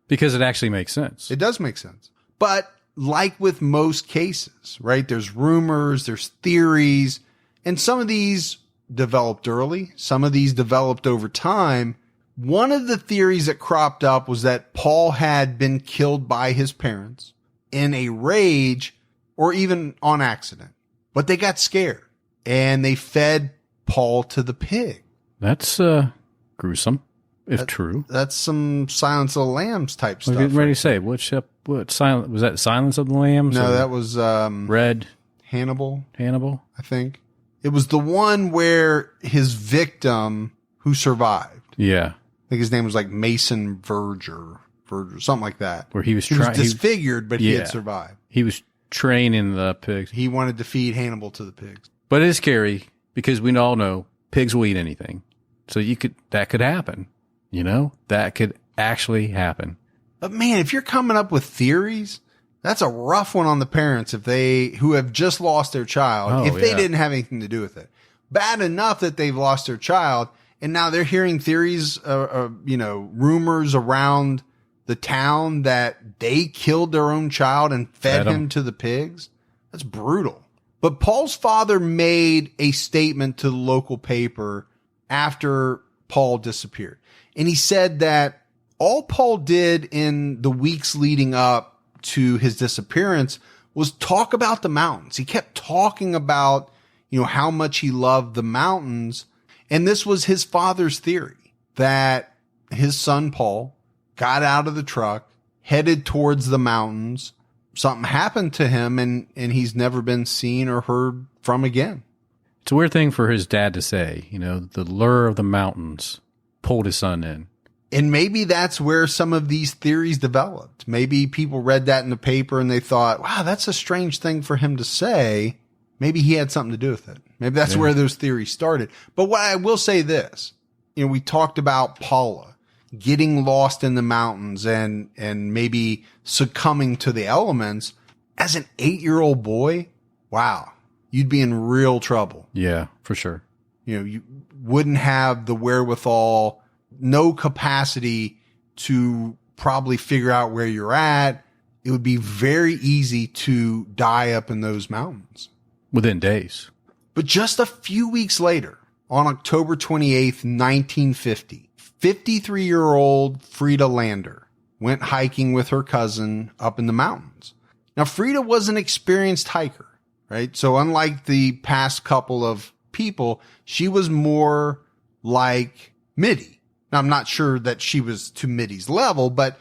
Because it actually makes sense. It does make sense. But like with most cases, right? There's rumors, there's theories, and some of these developed early, some of these developed over time. One of the theories that cropped up was that Paul had been killed by his parents in a rage or even on accident, but they got scared and they fed Paul to the pig. That's gruesome, if true. That's some Silence of the Lambs type stuff. I was getting ready to say, what silent was that? Silence of the Lambs? No, that was Red Hannibal, I think. It was the one where his victim who survived. Yeah. I think his name was like Mason Verger, something like that. Where he was disfigured, but he had survived. He was training the pigs. He wanted to feed Hannibal to the pigs. But it is scary because we all know pigs will eat anything. So that could happen. You know, that could actually happen. But man, if you're coming up with theories, that's a rough one on the parents who have just lost their child, they didn't have anything to do with it. Bad enough that they've lost their child, and now they're hearing theories, rumors around the town that they killed their own child and fed him to the pigs. That's brutal. But Paul's father made a statement to the local paper after Paul disappeared. And he said that all Paul did in the weeks leading up to his disappearance was talk about the mountains. He kept talking about, how much he loved the mountains. And this was his father's theory that his son, Paul, got out of the truck, headed towards the mountains. Something happened to him and he's never been seen or heard from again. It's a weird thing for his dad to say, the lure of the mountains pulled his son in. And maybe that's where some of these theories developed. Maybe people read that in the paper and they thought, wow, that's a strange thing for him to say. Maybe he had something to do with it. Maybe that's where those theories started. But what I will say this, we talked about Paula getting lost in the mountains and maybe succumbing to the elements. As an 8-year-old boy, wow, you'd be in real trouble. Yeah, for sure. You wouldn't have the wherewithal, no capacity to probably figure out where you're at. It would be very easy to die up in those mountains. Within days. But just a few weeks later, on October 28th, 1950, 53-year-old Frida Lander went hiking with her cousin up in the mountains. Now, Frida was an experienced hiker, right? So unlike the past couple of people, she was more like Mitty. Now, I'm not sure that she was to Mitty's level, but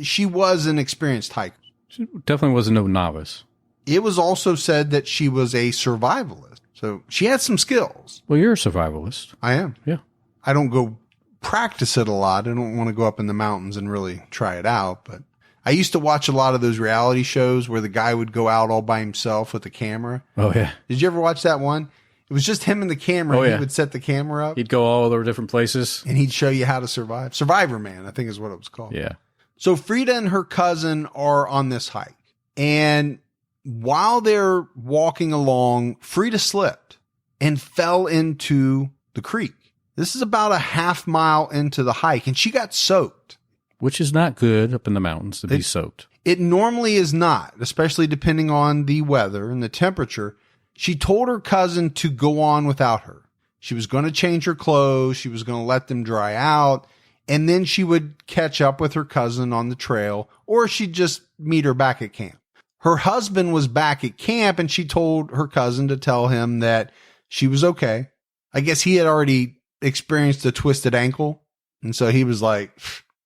she was an experienced hiker. She definitely was no novice. It was also said that she was a survivalist. So she had some skills. Well, you're a survivalist. I am. Yeah. I don't go practice it a lot. I don't want to go up in the mountains and really try it out. But I used to watch a lot of those reality shows where the guy would go out all by himself with the camera. Oh, yeah. Did you ever watch that one? It was just him and the camera. Oh, yeah. He would set the camera up. He'd go all over different places. And he'd show you how to survive. Survivor Man, I think is what it was called. Yeah. So Frida and her cousin are on this hike. And while they're walking along, Frida slipped and fell into the creek. This is about a half mile into the hike, and she got soaked. Which is not good up in the mountains to be soaked. It normally is not, especially depending on the weather and the temperature. She told her cousin to go on without her. She was going to change her clothes. She was going to let them dry out. And then she would catch up with her cousin on the trail, or she'd just meet her back at camp. Her husband was back at camp, and she told her cousin to tell him that she was okay. I guess he had already experienced a twisted ankle. And so he was like,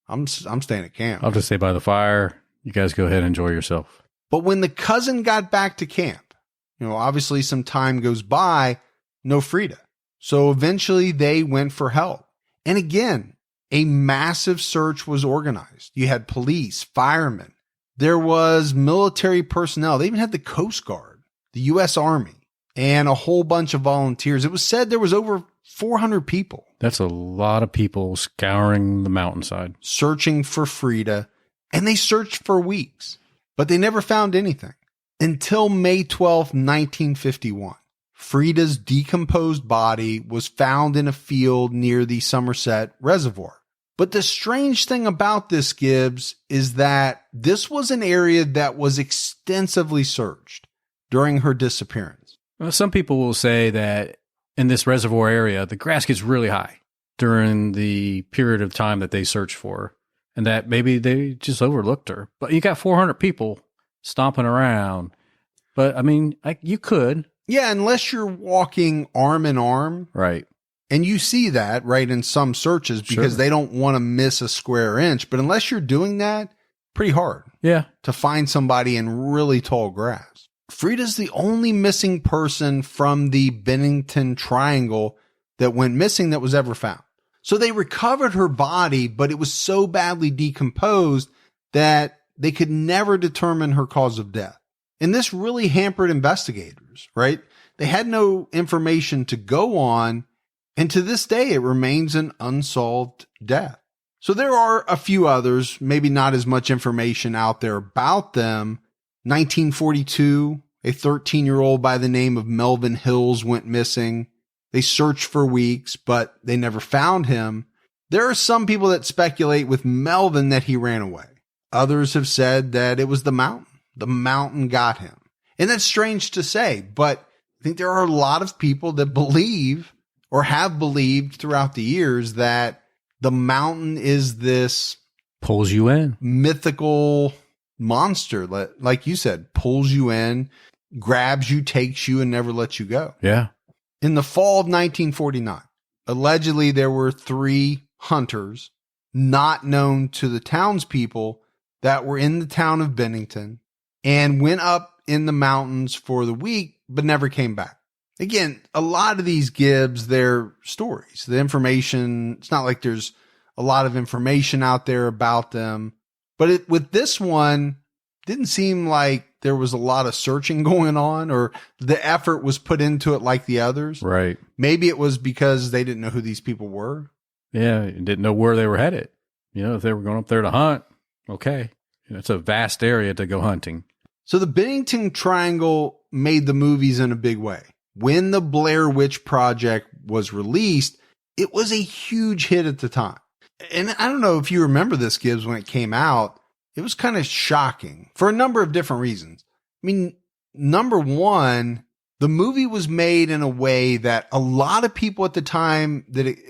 I'm staying at camp. I'll just stay by the fire. You guys go ahead and enjoy yourself. But when the cousin got back to camp, obviously some time goes by, no Frida. So eventually they went for help. And again, a massive search was organized. You had police, firemen, There was military personnel. They even had the Coast Guard, the U.S. Army, and a whole bunch of volunteers. It was said there was over 400 people. That's a lot of people scouring the mountainside, searching for Frida, and they searched for weeks, but they never found anything until May 12th, 1951. Frida's decomposed body was found in a field near the Somerset Reservoir. But the strange thing about this, Gibbs, is that this was an area that was extensively searched during her disappearance. Well, some people will say that in this reservoir area, the grass gets really high during the period of time that they search for her, and that maybe they just overlooked her. But you got 400 people stomping around. But, I mean, you could. Yeah, unless you're walking arm in arm. Right. And you see that, right, in some searches because they don't want to miss a square inch. But unless you're doing that, pretty hard. Yeah. To find somebody in really tall grass. Frida's the only missing person from the Bennington Triangle that went missing that was ever found. So they recovered her body, but it was so badly decomposed that they could never determine her cause of death. And this really hampered investigators, right? They had no information to go on. And to this day, it remains an unsolved death. So there are a few others, maybe not as much information out there about them. 1942, a 13-year-old by the name of Melvin Hills went missing. They searched for weeks, but they never found him. There are some people that speculate with Melvin that he ran away. Others have said that it was the mountain. The mountain got him. And that's strange to say, but I think there are a lot of people that believe or have believed throughout the years that the mountain is this pulls you in mythical monster. Like you said, pulls you in, grabs you, takes you, and never lets you go. Yeah. In the fall of 1949, allegedly there were 3 hunters not known to the townspeople that were in the town of Bennington and went up in the mountains for the week, but never came back. Again, a lot of these Gibbs, they're stories. The information, it's not like there's a lot of information out there about them. But with this one, didn't seem like there was a lot of searching going on or the effort was put into it like the others. Right. Maybe it was because they didn't know who these people were. Yeah, didn't know where they were headed. You know, if they were going up there to hunt, okay. It's a vast area to go hunting. So the Bennington Triangle made the movies in a big way. When the Blair Witch Project was released, it was a huge hit at the time. And I don't know if you remember this, Gibbs, when it came out, it was kind of shocking for a number of different reasons. I mean, number one, the movie was made in a way that a lot of people at the time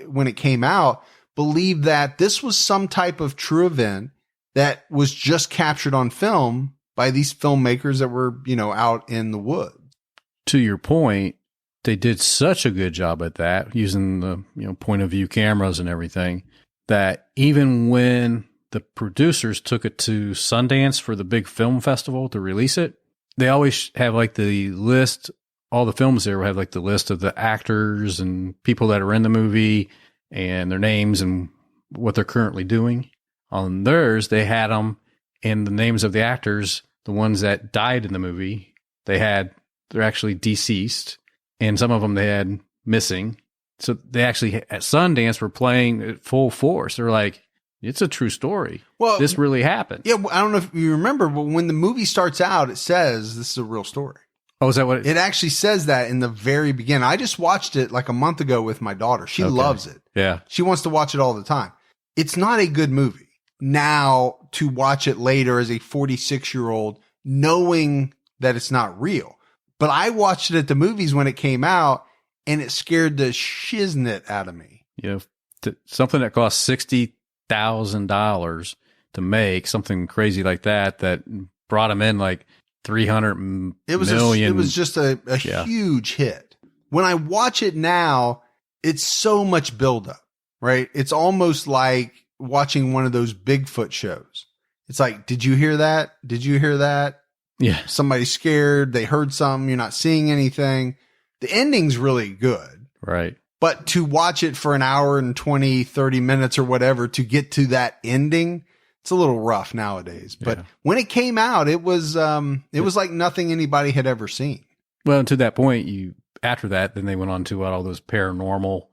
when it came out believed that this was some type of true event that was just captured on film by these filmmakers that were, out in the woods. To your point, they did such a good job at that, using the point of view cameras and everything, that even when the producers took it to Sundance for the big film festival to release it, they always have like the list, all the films there will have like the list of the actors and people that are in the movie and their names and what they're currently doing. On theirs, they had them and the names of the actors, the ones that died in the movie, they're actually deceased, and some of them they had missing. So they actually, at Sundance, were playing at full force. They're like, it's a true story. Well, this really happened. Yeah, I don't know if you remember, but when the movie starts out, it says this is a real story. Oh, is that what it actually says that in the very beginning? I just watched it like a month ago with my daughter. She loves it. Yeah. She wants to watch it all the time. It's not a good movie. Now, to watch it later as a 46-year-old, knowing that it's not real. But I watched it at the movies when it came out, and it scared the shiznit out of me. Something that cost $60,000 to make, something crazy like that brought them in like 300 million. It was just a huge hit. When I watch it now, it's so much buildup, right? It's almost like watching one of those Bigfoot shows. It's like, did you hear that? Did you hear that? Yeah. Somebody's scared. They heard something. You're not seeing anything. The ending's really good. Right. But to watch it for an hour and 20, 30 minutes or whatever to get to that ending, it's a little rough nowadays. But Yeah. when it came out, it was like nothing anybody had ever seen. Well, to that point, after that, then they went on to all those paranormal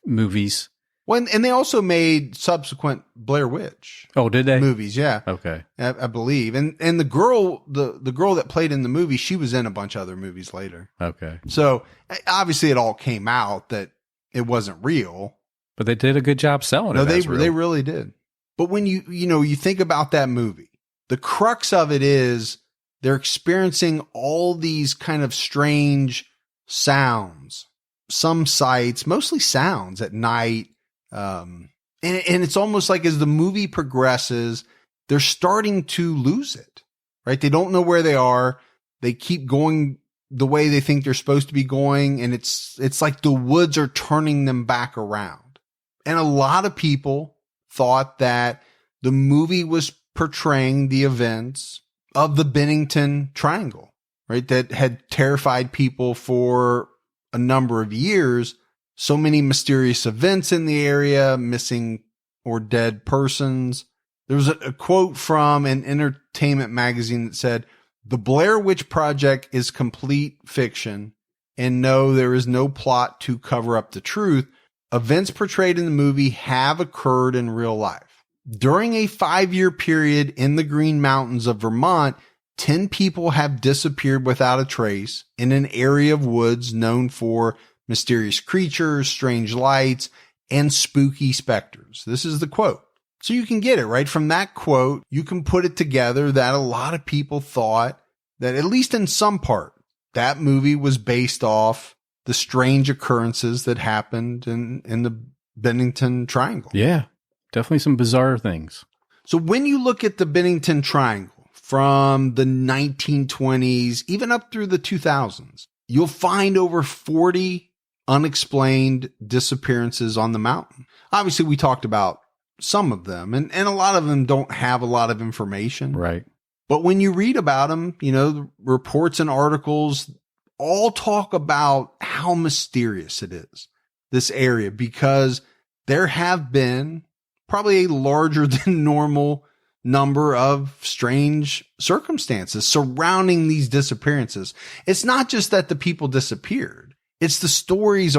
movies. Well, and they also made subsequent Blair Witch Oh, did they? movies. Yeah. Okay. I believe. And the girl that played in the movie, she was in a bunch of other movies later. Okay. So obviously it all came out that it wasn't real. But they did a good job selling No, it. they really did. But when you think about that movie, the crux of it is they're experiencing all these kind of strange sounds, some sights, mostly sounds at night. And it's almost like as the movie progresses, they're starting to lose it, right? They don't know where they are. They keep going the way they think they're supposed to be going. And it's like the woods are turning them back around. And a lot of people thought that the movie was portraying the events of the Bennington Triangle, right? That had terrified people for a number of years. So many mysterious events in the area, missing or dead persons. There was a quote from an entertainment magazine that said, "The Blair Witch Project is complete fiction, and no, there is no plot to cover up the truth. Events portrayed in the movie have occurred in real life. During a 5-year period in the Green Mountains of Vermont, 10 people have disappeared without a trace in an area of woods known for mysterious creatures, strange lights, and spooky specters." This is the quote. So you can get it right from that quote. You can put it together that a lot of people thought that, at least in some part, that movie was based off the strange occurrences that happened in the Bennington Triangle. Yeah, definitely some bizarre things. So when you look at the Bennington Triangle from the 1920s, even up through the 2000s, you'll find over 40 unexplained disappearances on the mountain. Obviously, we talked about some of them, and a lot of them don't have a lot of information. Right. But when you read about them, the reports and articles all talk about how mysterious it is, this area, because there have been probably a larger than normal number of strange circumstances surrounding these disappearances. It's not just that the people disappeared. It's the stories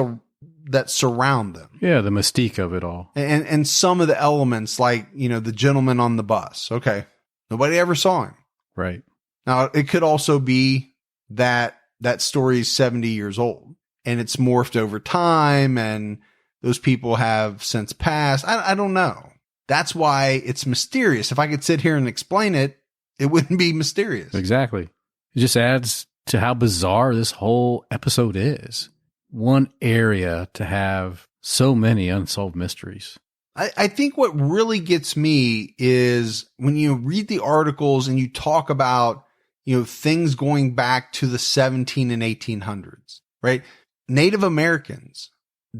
that surround them. Yeah, the mystique of it all. And some of the elements, like, the gentleman on the bus. Okay. Nobody ever saw him. Right. Now, it could also be that story is 70 years old and it's morphed over time and those people have since passed. I don't know. That's why it's mysterious. If I could sit here and explain it, it wouldn't be mysterious. Exactly. It just adds to how bizarre this whole episode is. One area to have so many unsolved mysteries. I think what really gets me is when you read the articles and you talk about, things going back to the 17 and 1800s, right? Native Americans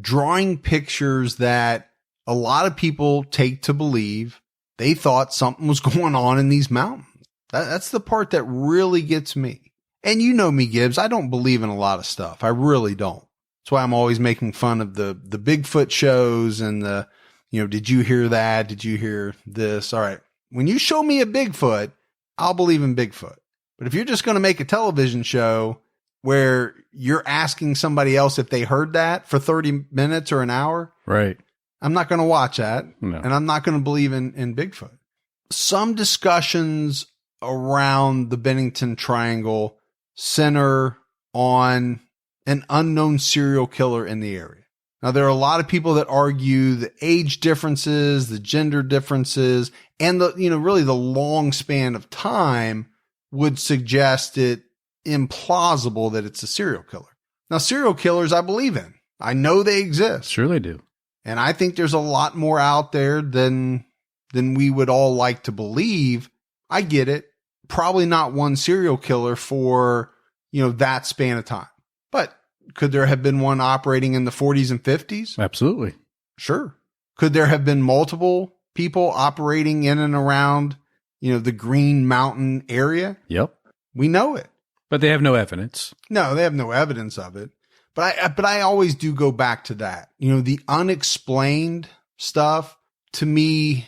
drawing pictures that a lot of people take to believe they thought something was going on in these mountains. That's the part that really gets me. And you know me, Gibbs, I don't believe in a lot of stuff. I really don't. That's why I'm always making fun of the Bigfoot shows and did you hear that? Did you hear this? All right. When you show me a Bigfoot, I'll believe in Bigfoot. But if you're just going to make a television show where you're asking somebody else if they heard that for 30 minutes or an hour, right? I'm not going to watch that. No. And I'm not going to believe in Bigfoot. Some discussions around the Bennington Triangle center on an unknown serial killer in the area. Now, there are a lot of people that argue the age differences, the gender differences, and really the long span of time would suggest it implausible that it's a serial killer. Now, serial killers, I believe in. I know they exist. Sure they do. And I think there's a lot more out there than we would all like to believe. I get it. Probably not one serial killer for, that span of time. But could there have been one operating in the 40s and 50s? Absolutely. Sure. Could there have been multiple people operating in and around, the Green Mountain area? Yep. We know it. But they have no evidence. No, they have no evidence of it. But I always do go back to that. The unexplained stuff, to me,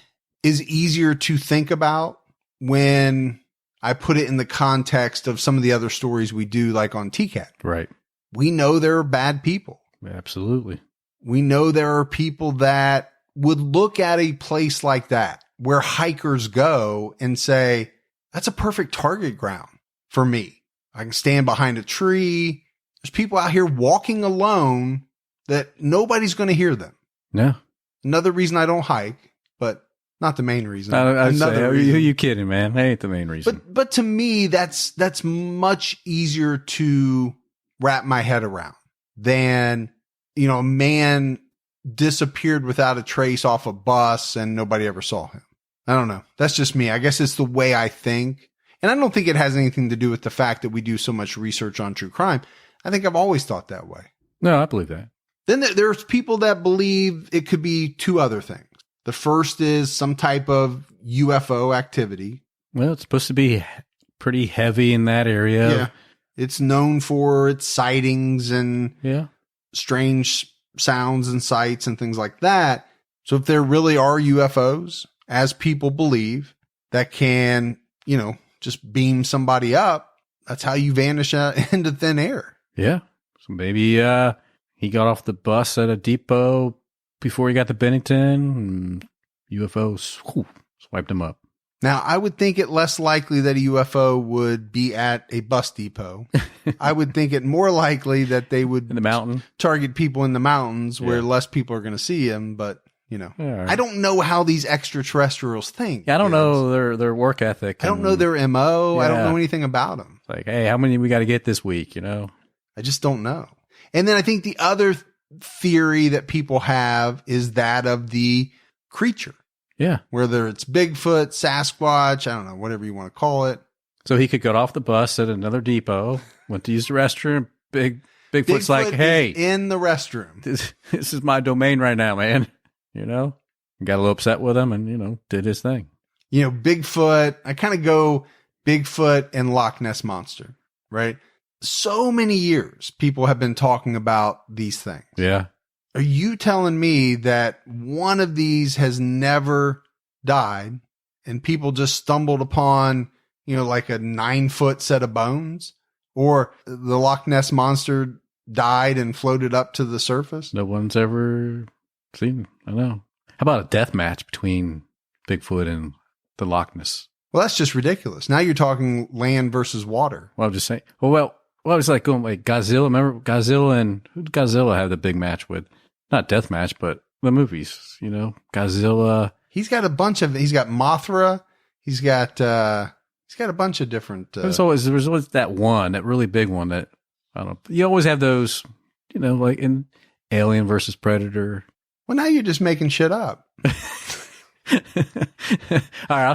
is easier to think about when I put it in the context of some of the other stories we do, like on TCAT. Right. We know there are bad people. Absolutely. We know there are people that would look at a place like that where hikers go and say, that's a perfect target ground for me. I can stand behind a tree. There's people out here walking alone that nobody's going to hear them. Yeah. Another reason I don't hike, but not the main reason. I'd say, Another who reason. you kidding, man? That ain't the main reason. But to me, that's much easier to wrap my head around than, a man disappeared without a trace off a bus and nobody ever saw him. I don't know. That's just me. I guess it's the way I think. And I don't think it has anything to do with the fact that we do so much research on true crime. I think I've always thought that way. No, I believe that. Then there's people that believe it could be two other things. The first is some type of UFO activity. Well, it's supposed to be pretty heavy in that area. Yeah. It's known for its sightings and strange sounds and sights and things like that. So if there really are UFOs, as people believe, that can, just beam somebody up, that's how you vanish into thin air. Yeah. So maybe he got off the bus at a depot before he got to Bennington, and UFOs swiped him up. Now, I would think it less likely that a UFO would be at a bus depot. I would think it more likely that they would in the mountain target people in the mountains where less people are going to see him. But, right. I don't know how these extraterrestrials think. Yeah, I don't know their work ethic. I don't know their MO. Yeah. I don't know anything about them. Like, hey, how many we got to get this week, I just don't know. And then I think the other theory that people have is that of the creature. Yeah. Whether it's Bigfoot, Sasquatch, I don't know, whatever you want to call it. So he could get off the bus at another depot, went to use the restroom. Bigfoot's like, hey, in the restroom. This is my domain right now, man. Got a little upset with him and, did his thing. Bigfoot, I kind of go Bigfoot and Loch Ness Monster, right? So many years people have been talking about these things. Yeah. Are you telling me that one of these has never died and people just stumbled upon, like a 9-foot set of bones? Or the Loch Ness Monster died and floated up to the surface? No one's ever seen. I know. How about a death match between Bigfoot and the Loch Ness? Well, that's just ridiculous. Now you're talking land versus water. Well, I'm just saying. Well, it was like going like Godzilla. Remember Godzilla and who did Godzilla have the big match with? Not death match, but the movies, Godzilla. He's got Mothra. He's got a bunch of different. There's always that one, that really big one that, I don't know. You always have those, like in Alien versus Predator. Well, now you're just making shit up. All right. I'll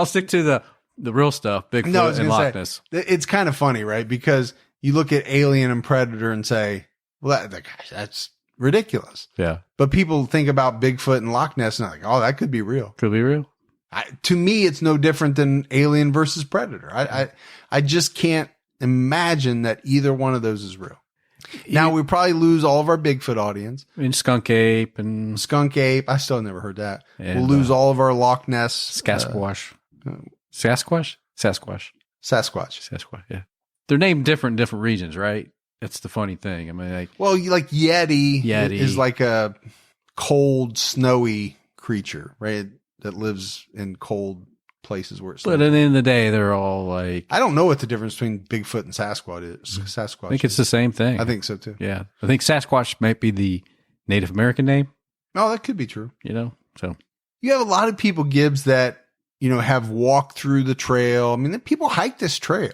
stick to the real stuff. Bigfoot and Loch Ness. It's kind of funny, right? Because you look at Alien and Predator and say, well, that's ridiculous. Yeah. But people think about Bigfoot and Loch Ness and they're like, oh, that could be real. Could be real. To me, it's no different than Alien versus Predator. I just can't imagine that either one of those is real. Now, we probably lose all of our Bigfoot audience. I mean, Skunk Ape. I still never heard that. And, we'll lose all of our Loch Ness. Sasquatch. Sasquatch, yeah. They're named different in different regions, right? That's the funny thing. I mean, like Yeti is like a cold, snowy creature, right? That lives in cold places where it's. But at the end of the day, they're all like. I don't know what the difference between Bigfoot and Sasquatch is. Sasquatch. I think it's the same thing. I think so too. Yeah, I think Sasquatch might be the Native American name. Oh, that could be true. So you have a lot of people, Gibbs, that have walked through the trail. I mean, people hike this trail.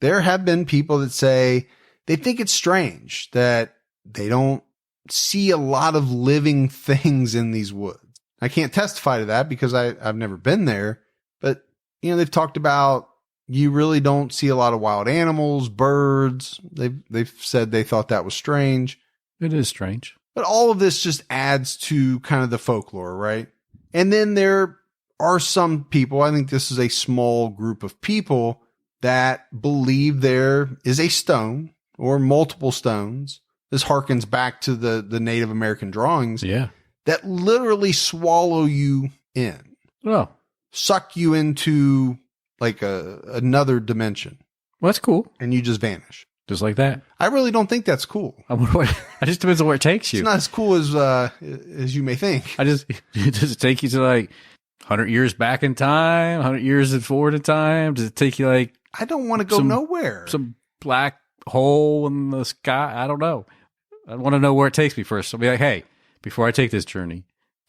There have been people that say they think it's strange that they don't see a lot of living things in these woods. I can't testify to that because I've never been there, but they've talked about you really don't see a lot of wild animals, birds. They've said they thought that was strange. It is strange. But all of this just adds to kind of the folklore, right? And then there are some people, I think this is a small group of people that believe there is a stone or multiple stones. This harkens back to the Native American drawings. Yeah. That literally swallow you in. Oh, suck you into like another dimension. well, that's cool. And you just vanish. Just like that. I really don't think that's cool. It just depends on where it takes you. It's not as cool as you may think. Does it take you to like 100 years back in time, 100 years forward in time? Does it take you like I don't want to go nowhere. Some black hole in the sky? I don't know. I want to know where it takes me first. I'll be like, hey, before I take this journey,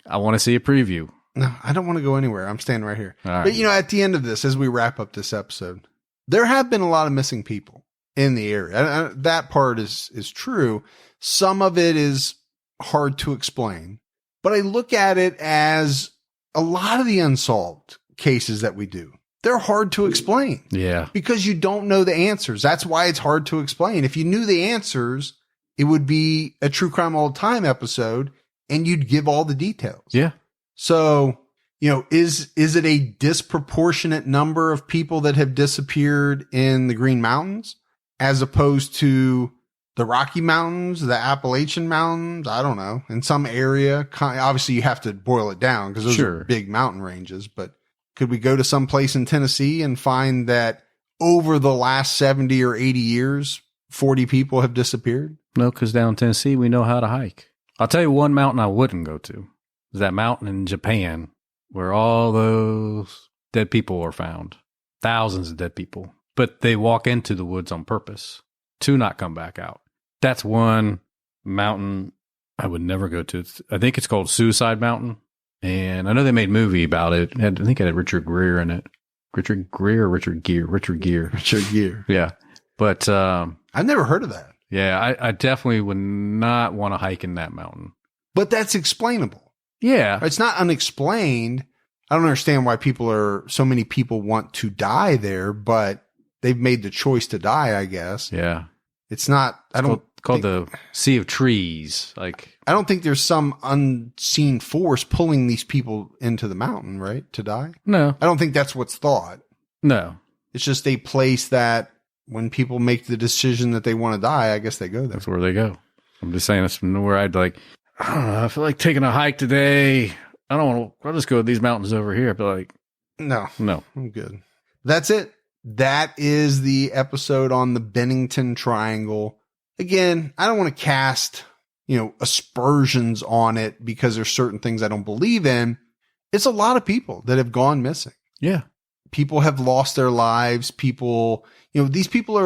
I want to see a preview. No, I don't want to go anywhere. I'm standing right here. All right. But, at the end of this, as we wrap up this episode, there have been a lot of missing people in the area. That part is true. Some of it is hard to explain. But I look at it as a lot of the unsolved cases that we do. They're hard to explain. Yeah. Because you don't know the answers. That's why it's hard to explain. If you knew the answers, it would be a True Crime All the Time episode and you'd give all the details. Yeah. So, is it a disproportionate number of people that have disappeared in the Green Mountains as opposed to the Rocky Mountains, the Appalachian Mountains? I don't know. In some area, obviously you have to boil it down because those are big mountain ranges, but could we go to some place in Tennessee and find that over the last 70 or 80 years, 40 people have disappeared? No, because down in Tennessee, we know how to hike. I'll tell you one mountain I wouldn't go to. Is that mountain in Japan where all those dead people are found. Thousands of dead people. But they walk into the woods on purpose to not come back out. That's one mountain I would never go to. I think it's called Suicide Mountain. And I know they made a movie about it. I think it had Richard Gere in it. Richard Gere. Yeah. But I've never heard of that. Yeah, I definitely would not want to hike in that mountain. But that's explainable. Yeah. It's not unexplained. I don't understand why so many people want to die there, but they've made the choice to die, I guess. Yeah. It's not, called the Sea of Trees. I don't think there's some unseen force pulling these people into the mountain, right? To die? No. I don't think that's what's thought. No. It's just a place that when people make the decision that they want to die, I guess they go there. That's where they go. I'm just saying that's where I'd I don't know, I feel like taking a hike today. I don't want to, I'll just go to these mountains over here. I'd be like, no, I'm good. That's it. That is the episode on the Bennington Triangle. Again, I don't want to cast, aspersions on it because there's certain things I don't believe in. It's a lot of people that have gone missing. Yeah. People have lost their lives. People, these people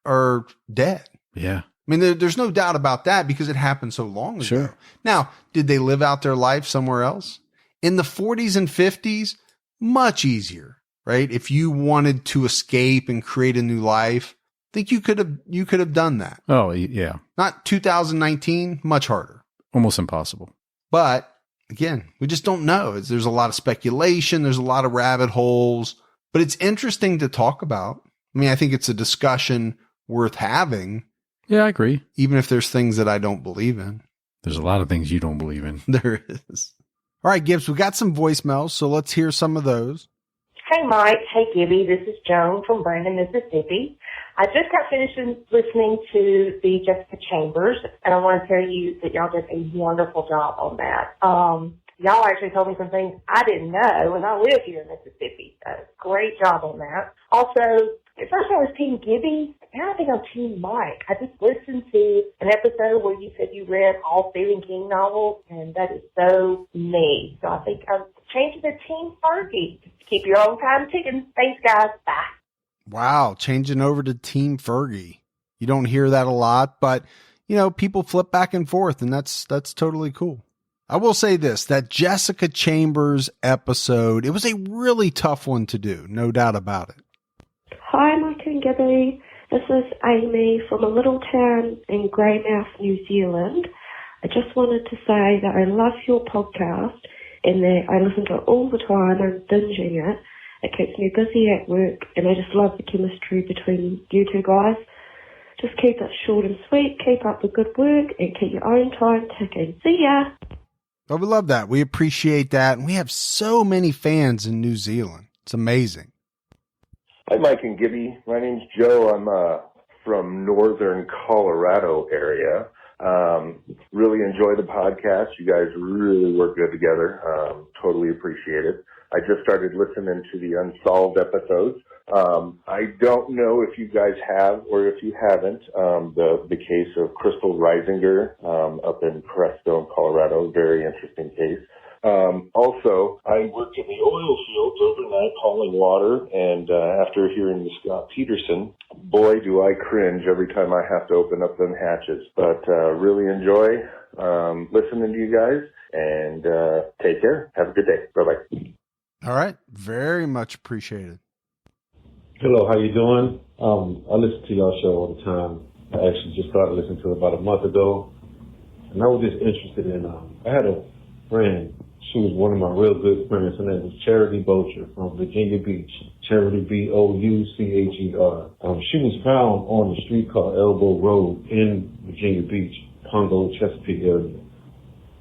are dead. Yeah. I mean, there's no doubt about that because it happened so long ago. Sure. Now, did they live out their life somewhere else? In the 40s and 50s, much easier, right? If you wanted to escape and create a new life, I think you could have done that. Oh, yeah. Not 2019, much harder. Almost impossible. But again, we just don't know. There's a lot of speculation. There's a lot of rabbit holes, but it's interesting to talk about. I mean, I think it's a discussion worth having. Yeah, I agree. Even if there's things that I don't believe in. There's a lot of things you don't believe in. There is. All right, Gibbs, we got some voicemails, so let's hear some of those. Hey, Mike. Hey, Gibby. This is Joan from Brandon, Mississippi. I just got finished listening to the Jessica Chambers, and I want to tell you that y'all did a wonderful job on that. Y'all actually told me some things I didn't know, and I live here in Mississippi. Great job on that. Also, at first I was Team Gibby. Now I think I'm Team Mike. I just listened to an episode where you said you read all Stephen King novels, and that is so me. So I think I'm changing to Team Fergie. Keep your own time ticking. Thanks, guys. Bye. Wow, changing over to Team Fergie. You don't hear that a lot, but, people flip back and forth, and that's totally cool. I will say this, that Jessica Chambers episode, it was a really tough one to do, no doubt about it. Hi, Mike and Gibby. This is Amy from a little town in Greymouth, New Zealand. I just wanted to say that I love your podcast and that I listen to it all the time. I'm binging it. It keeps me busy at work, and I just love the chemistry between you two guys. Just keep it short and sweet, keep up the good work, and keep your own time ticking. See ya! Well, we love that. We appreciate that. And we have so many fans in New Zealand. It's amazing. Hi, Mike and Gibby. My name's Joe. I'm from northern Colorado area. Really enjoy the podcast. You guys really work good together. Totally appreciate it. I just started listening to the Unsolved episodes. I don't know if you guys have or if you haven't, the case of Crystal Reisinger up in Crestone, Colorado. Very interesting case. Also, I worked in the oil fields overnight hauling water, and after hearing the Scott Peterson, boy, do I cringe every time I have to open up them hatches. But really enjoy listening to you guys, and take care. Have a good day. Bye-bye. All right. Very much appreciated. Hello, how you doing? I listen to y'all show all the time. I actually just started listening to it about a month ago, and I was just interested in, I had a friend. She was one of my real good friends. Her name was Charity Bocher from Virginia Beach. Charity, Boucher. She was found on the street called Elbow Road in Virginia Beach, Pongo, Chesapeake area.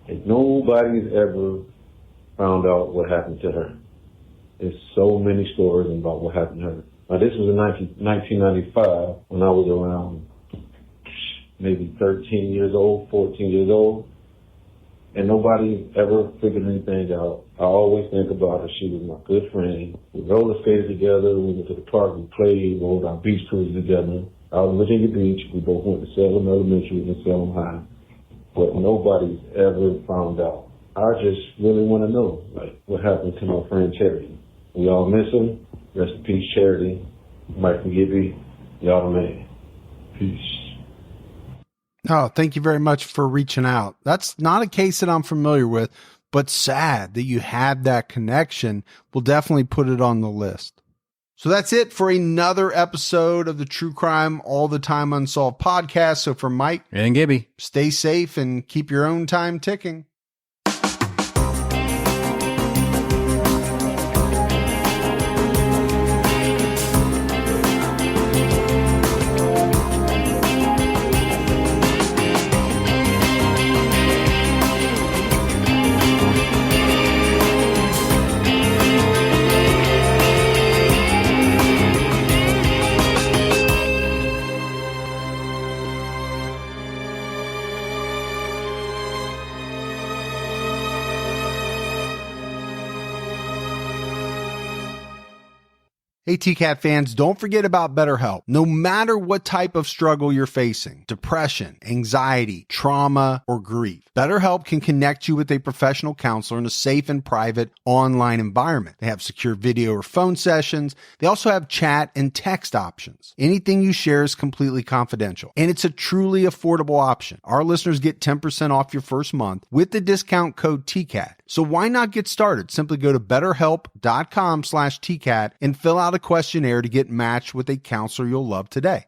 And nobody's ever found out what happened to her. There's so many stories about what happened to her. Now, this was in 1995 when I was around maybe 13 years old, 14 years old. And nobody ever figured anything out. I always think about her. She was my good friend. We roller skated together. We went to the park. We played. Rode our beach cruises together. Out in Virginia Beach, we both went to Salem Elementary and Salem High. But nobody's ever found out. I just really want to know, like, what happened to my friend Charity. We all miss her. Rest in peace, Charity. Mike and Gibby. Y'all the man. Peace. Oh, thank you very much for reaching out. That's not a case that I'm familiar with, but sad that you had that connection. We'll definitely put it on the list. So that's it for another episode of the True Crime All the Time Unsolved podcast. So for Mike and Gibby, stay safe and keep your own time ticking. Hey, TCAT fans, don't forget about BetterHelp. No matter what type of struggle you're facing, depression, anxiety, trauma, or grief, BetterHelp can connect you with a professional counselor in a safe and private online environment. They have secure video or phone sessions. They also have chat and text options. Anything you share is completely confidential, and it's a truly affordable option. Our listeners get 10% off your first month with the discount code TCAT. So why not get started? Simply go to betterhelp.com/TCAT and fill out a questionnaire to get matched with a counselor you'll love today.